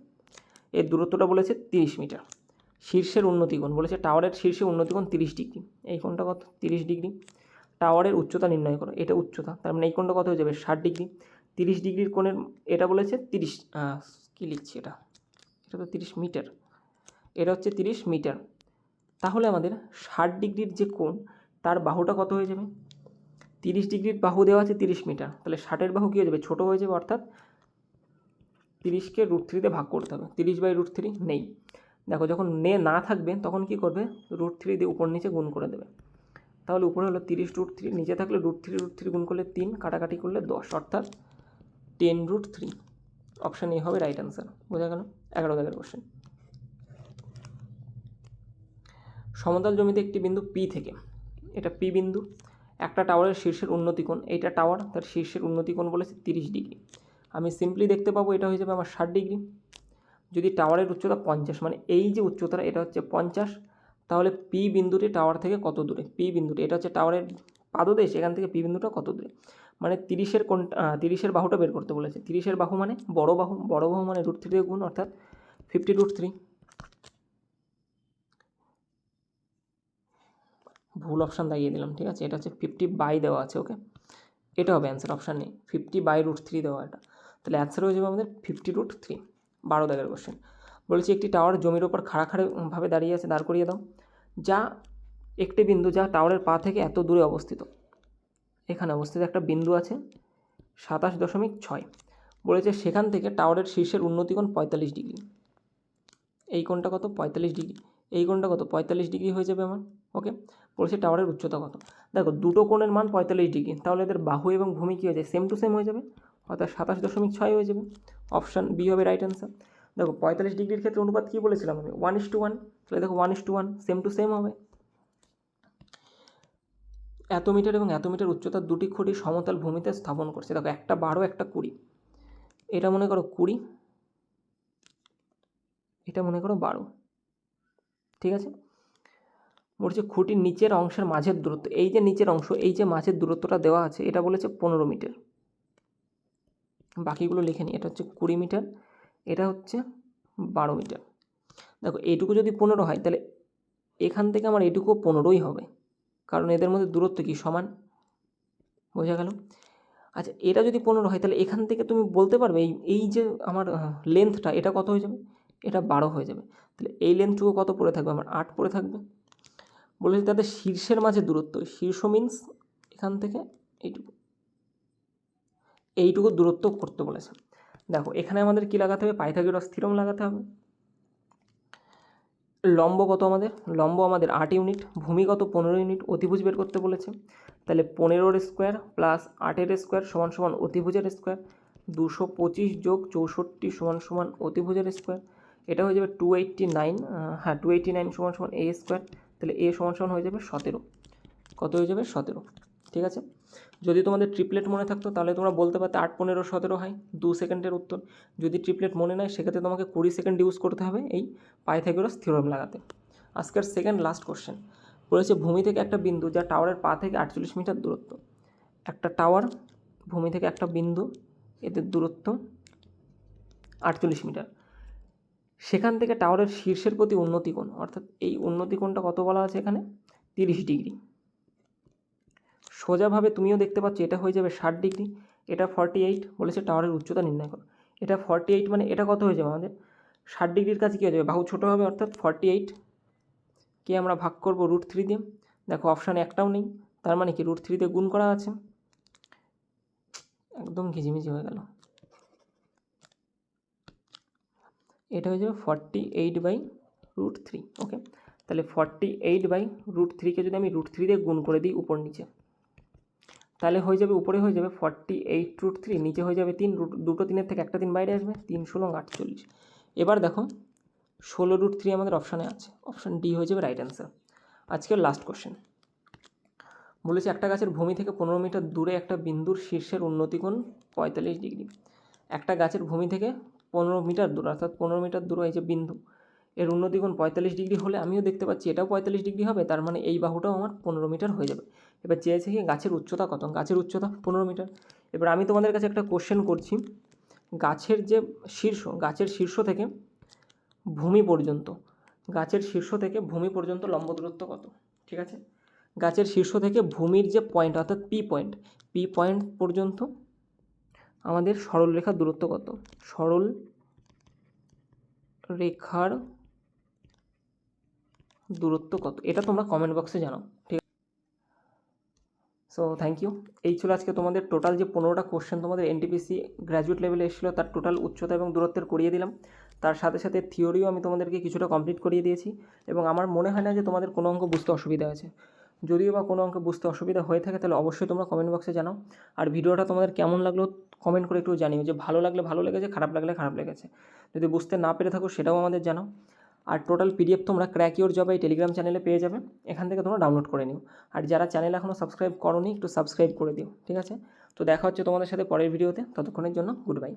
এর দূরত্বটা বলেছে 30 মিটার। শীর্ষের উন্নতিকোণ বলেছে টাওয়ারের শীর্ষে উন্নতিকোণ 30 ডিগ্রি, এই কোণটা কত 30 ডিগ্রি। টাওয়ারের উচ্চতা নির্ণয় করো, এটা উচ্চতা, তার মানে এই কোণটা কত হয়ে যাবে 60 ডিগ্রি। 30 ডিগ্রির কোণের এটা বলেছে 30, কী লিখছি এটা, এটা তো 30 মিটার, এটা হচ্ছে 30 মিটার। তাহলে আমাদের 60 ডিগ্রির যে কোণ তার বাহুটা কত হয়ে যাবে, 30 ডিগ্রির বাহু দেওয়া আছে 30 মিটার, তাহলে 60-এর বাহু কী হয়ে যাবে ছোটো হয়ে যাবে, অর্থাৎ 30কে √3 দিয়ে ভাগ করতে হবে। 30/√3 নেই, দেখো যখন না থাকবে তখন কি করবে √3 দিয়ে উপর নিচে গুণ করে দেবে, তাহলে উপরে হলো 30√3, নিচে থাকলে √3 গুণ করলে 3, কাটাকাটি করলে 10, অর্থাৎ 10√3। অপশান এ হবে রাইট অ্যান্সার। বোঝা গেল? 11 দাগের কোশ্চেন। সমতল জমিতে একটি বিন্দু পি থেকে, এটা পি বিন্দু, একটা টাওয়ারের শীর্ষের উন্নতিকোণ, এইটা টাওয়ার, তার শীর্ষের উন্নতিকোণ বলেছে 30 ডিগ্রি। আমি সিম্পলি দেখতে পাবো এটা হয়ে যাবে আমার 60 ডিগ্রি। যদি টাওয়ারের উচ্চতা 50, মানে এই যে উচ্চতাটা এটা হচ্ছে 50, তাহলে পি বিন্দুটি টাওয়ার থেকে কত দূরে, পি বিন্দুটি এটা হচ্ছে টাওয়ারের পাদদেশ, এখান থেকে পি বিন্দুটা কত দূরে, মানে 30-এর বাহুটা বের করতে বলেছে। 30-এর বাহু মানে বড় বাহু, বড় বাহু মানে √3 দিয়ে গুণ, অর্থাৎ 50√3। ভুল অপশান দাগিয়ে দিলাম, ঠিক আছে, এটা হচ্ছে 50 দেওয়া আছে, ওকে, এটা হবে অ্যান্সার, অপশান নেই, 50/√3 দেওয়া এটা, তাহলে অ্যান্সার হয়ে যাবে আমাদের 50√3। 12 দাগের কোশ্চেন বলেছি একটি টাওয়ার জমির ওপর খাড়াভাবে দাঁড়িয়ে আছে, দাঁড় করিয়ে দাও, যা একটি বিন্দু যা টাওয়ারের পা থেকে এত দূরে অবস্থিত, এখানে অবস্থিত একটা বিন্দু আছে 27.6, বলেছে সেখান থেকে টাওয়ারের শীর্ষের উন্নতিকোণ 45 ডিগ্রি, এই কোণটা কত 45 ডিগ্রি, এই কোণটা কত 45 ডিগ্রি হয়ে যাবে আমার, ওকে। বলছে টাওয়ারের উচ্চতা কত, দেখো দুটো কোণের মান 45 ডিগ্রি, তাহলে এদের বাহু এবং ভূমি কী হয়ে যায় সেম টু সেম হয়ে যাবে, অর্থাৎ 27.6 হয়ে যাবে, অপশান বি হবে রাইট অ্যান্সার। দেখো 45 ডিগ্রির ক্ষেত্রে অনুপাত কী বলেছিলাম আমি 1:1, তাহলে দেখো 1:1 সেম টু সেম হবে। এত মিটার এবং এত মিটার উচ্চতার দুটি খুঁটি সমতল ভূমিতে স্থাপন করছে, দেখো একটা 12 একটা 20, এটা মনে করো 20, এটা মনে করো 12, ঠিক আছে। বলছে খুঁটির নিচের অংশের মাঝের দূরত্ব, এই যে নিচের অংশ এই যে মাঝের দূরত্বটা দেওয়া আছে এটা বলেছে 15 মিটার, বাকিগুলো লিখে নিই, এটা হচ্ছে 20 মিটার, এটা হচ্ছে 12 মিটার। দেখো এইটুকু যদি 15 হয় তাহলে এখান থেকে আমার এইটুকুও 15ই হবে, কারণ এদের মধ্যে দূরত্ব কি সমান, বোঝা গেল। আচ্ছা এটা যদি 15 হয় তাহলে এখান থেকে তুমি বলতে পারবে এই যে আমার লেন্থটা এটা কত হয়ে যাবে, এটা 12 হয়ে যাবে, তাহলে এই লেন্থটুকু কত পড়ে থাকবে আমার 8 পড়ে থাকবে। বলেছে তাদের শীর্ষের মাঝে দূরত্ব, শীর্ষ মিন্স এখান থেকে এইটুকু দূরত্ব করতে বলেছে। দেখো এখানে আমাদের কি লাগাতে হবে পাইথাগোরাস থিওরেম লাগাতে হবে। লম্ব কত আমাদের, লম্ব আমাদের 8 ইউনিট, ভূমি কত 15 ইউনিট, অতিভুজ বের করতে বলেছে, তাহলে 15-এর স্কোয়ার প্লাস 8-এর স্কোয়ার সমান সমান অতিভুজের স্কোয়ার, 225 যোগ 64 সমান সমান অতিভুজের স্কোয়ার, এটা হয়ে যাবে 289, হ্যাঁ 289 সমান সমান a স্কোয়ার, তাহলে a সমান সমান হয়ে যাবে 17, কত হয়ে যাবে 17, ঠিক আছে। যদি তোমাদের ট্রিপলেট মনে থাকতো তাহলে তোমরা বলতে পারতে 8, 15, 17 হয়, 2 সেকেন্ডের উত্তর। যদি ট্রিপলেট মনে নয় সেক্ষেত্রে তোমাকে 20 সেকেন্ড ইউজ করতে হবে এই পাইথাগোরাস থিওরেম লাগাতে। আজকের সেকেন্ড লাস্ট কোশ্চেন বলেছে ভূমি থেকে একটা বিন্দু যা টাওয়ারের পা থেকে 48 মিটার দূরত্ব, একটা টাওয়ার ভূমি থেকে একটা বিন্দু এদের দূরত্ব 48 মিটার, সেখান থেকে টাওয়ারের শীর্ষের প্রতি উন্নতিকোণ, অর্থাৎ এই উন্নতিকোণটা কত বলা আছে এখানে 30 ডিগ্রি। সোজাভাবে তুমিও দেখতে পাচ্ছ এটা হয়ে যাবে 60 ডিগ্রি, এটা 48, বলেছে টাওয়ারের উচ্চতা নির্ণয় করো, এটা 48 মানে এটা কত হয়ে যাবে আমাদের 60 ডিগ্রির কাছে কী হয়ে যাবে বাহু ছোটো হবে, অর্থাৎ 48কে আমরা ভাগ করব √3 দিয়ে, দেখো অপশান একটাও নেই, তার মানে কি √3 দিয়ে গুণ করা আছে, একদম ঘিজিমিজি হয়ে গেল, এটা হয়ে যাবে 48/√3, ওকে। তাহলে 48/√3কে যদি আমি √3 দিয়ে গুণ করে দিই উপর নিচে, তাহলে হয়ে যাবে, উপরে হয়ে যাবে 48√3, নিচে হয়ে যাবে 3, দুটো 3-এর থেকে একটা 3 বাইরে আসবে, 3 × 16 = 48। এবার দেখো 16√3 আমাদের অপশানে আছে, অপশান ডি হয়ে যাবে রাইট অ্যান্সার। আজকের লাস্ট কোশ্চেন বলেছে একটা গাছের ভূমি থেকে 15 মিটার দূরে একটা বিন্দুর শীর্ষের উন্নতিকোণ 45 ডিগ্রি। একটা গাছের ভূমি থেকে 15 মিটার দূর, অর্থাৎ 15 মিটার দূরে এই যে বিন্দু, এর উন্নতিকোণ 45 ডিগ্রি হলে আমিও দেখতে পাচ্ছি এটাও 45 ডিগ্রি হবে, তার মানে এই বাহুটাও আমার 15 মিটার হয়ে যাবে। এবার চেয়েছে কি গাছের উচ্চতা কত, গাছের উচ্চতা 15 মিটার। এবার আমি তোমাদের কাছে একটা কোশ্চেন করছি, গাছের যে শীর্ষ, গাছের শীর্ষ থেকে ভূমি পর্যন্ত, গাছের শীর্ষ থেকে ভূমি পর্যন্ত লম্ব দূরত্ব কত? ঠিক আছে, গাছের শীর্ষ থেকে ভূমির যে পয়েন্ট, অর্থাৎ পি পয়েন্ট পর্যন্ত আমাদের সরল রেখার দূরত্ব কত? সরল রেখার দূরত্ব কত, এটা তোমরা কমেন্ট বক্সে জানাও। ঠিক আছে, সো থ্যাংক ইউ। এই ছিল আজকে তোমাদের টোটাল যে 15টা কোশ্চেন তোমাদের এনটিপিসি গ্র্যাজুয়েট লেভেলে এসেছিলো, তার টোটাল উচ্চতা এবং দূরত্বের করিয়ে দিলাম। তার সাথে সাথে থিওরিও আমি তোমাদেরকে কিছুটা কমপ্লিট করিয়ে দিয়েছি, এবং আমার মনে হয় না যে তোমাদের কোনো অঙ্ক বুঝতে অসুবিধা আছে। যদিও বা কোনো অঙ্ক বুঝতে অসুবিধা হয়ে থাকে তাহলে অবশ্যই তোমরা কমেন্ট বক্সে জানাও। আর ভিডিওটা তোমাদের কেমন লাগলো কমেন্ট করে একটু জানিও, যে ভালো লাগলে ভালো লেগেছে, খারাপ লাগলে খারাপ লেগেছে। যদি বুঝতে না পেরে থাকো সেটাও আমাদের জানাও। আর টোটাল পিডিএফ তোমরা ক্র্যাক ইওর জব এই টেলিগ্রাম চ্যানেলে পেয়ে যাবে, এখান থেকে তোমরা ডাউনলোড করে নিও। আর যারা চ্যানেল এখনও সাবস্ক্রাইব করোনি একটু সাবস্ক্রাইব করে দিও। ঠিক আছে, তো দেখা হচ্ছে তোমাদের সাথে পরের ভিডিওতে, ততক্ষণের জন্য গুড বাই।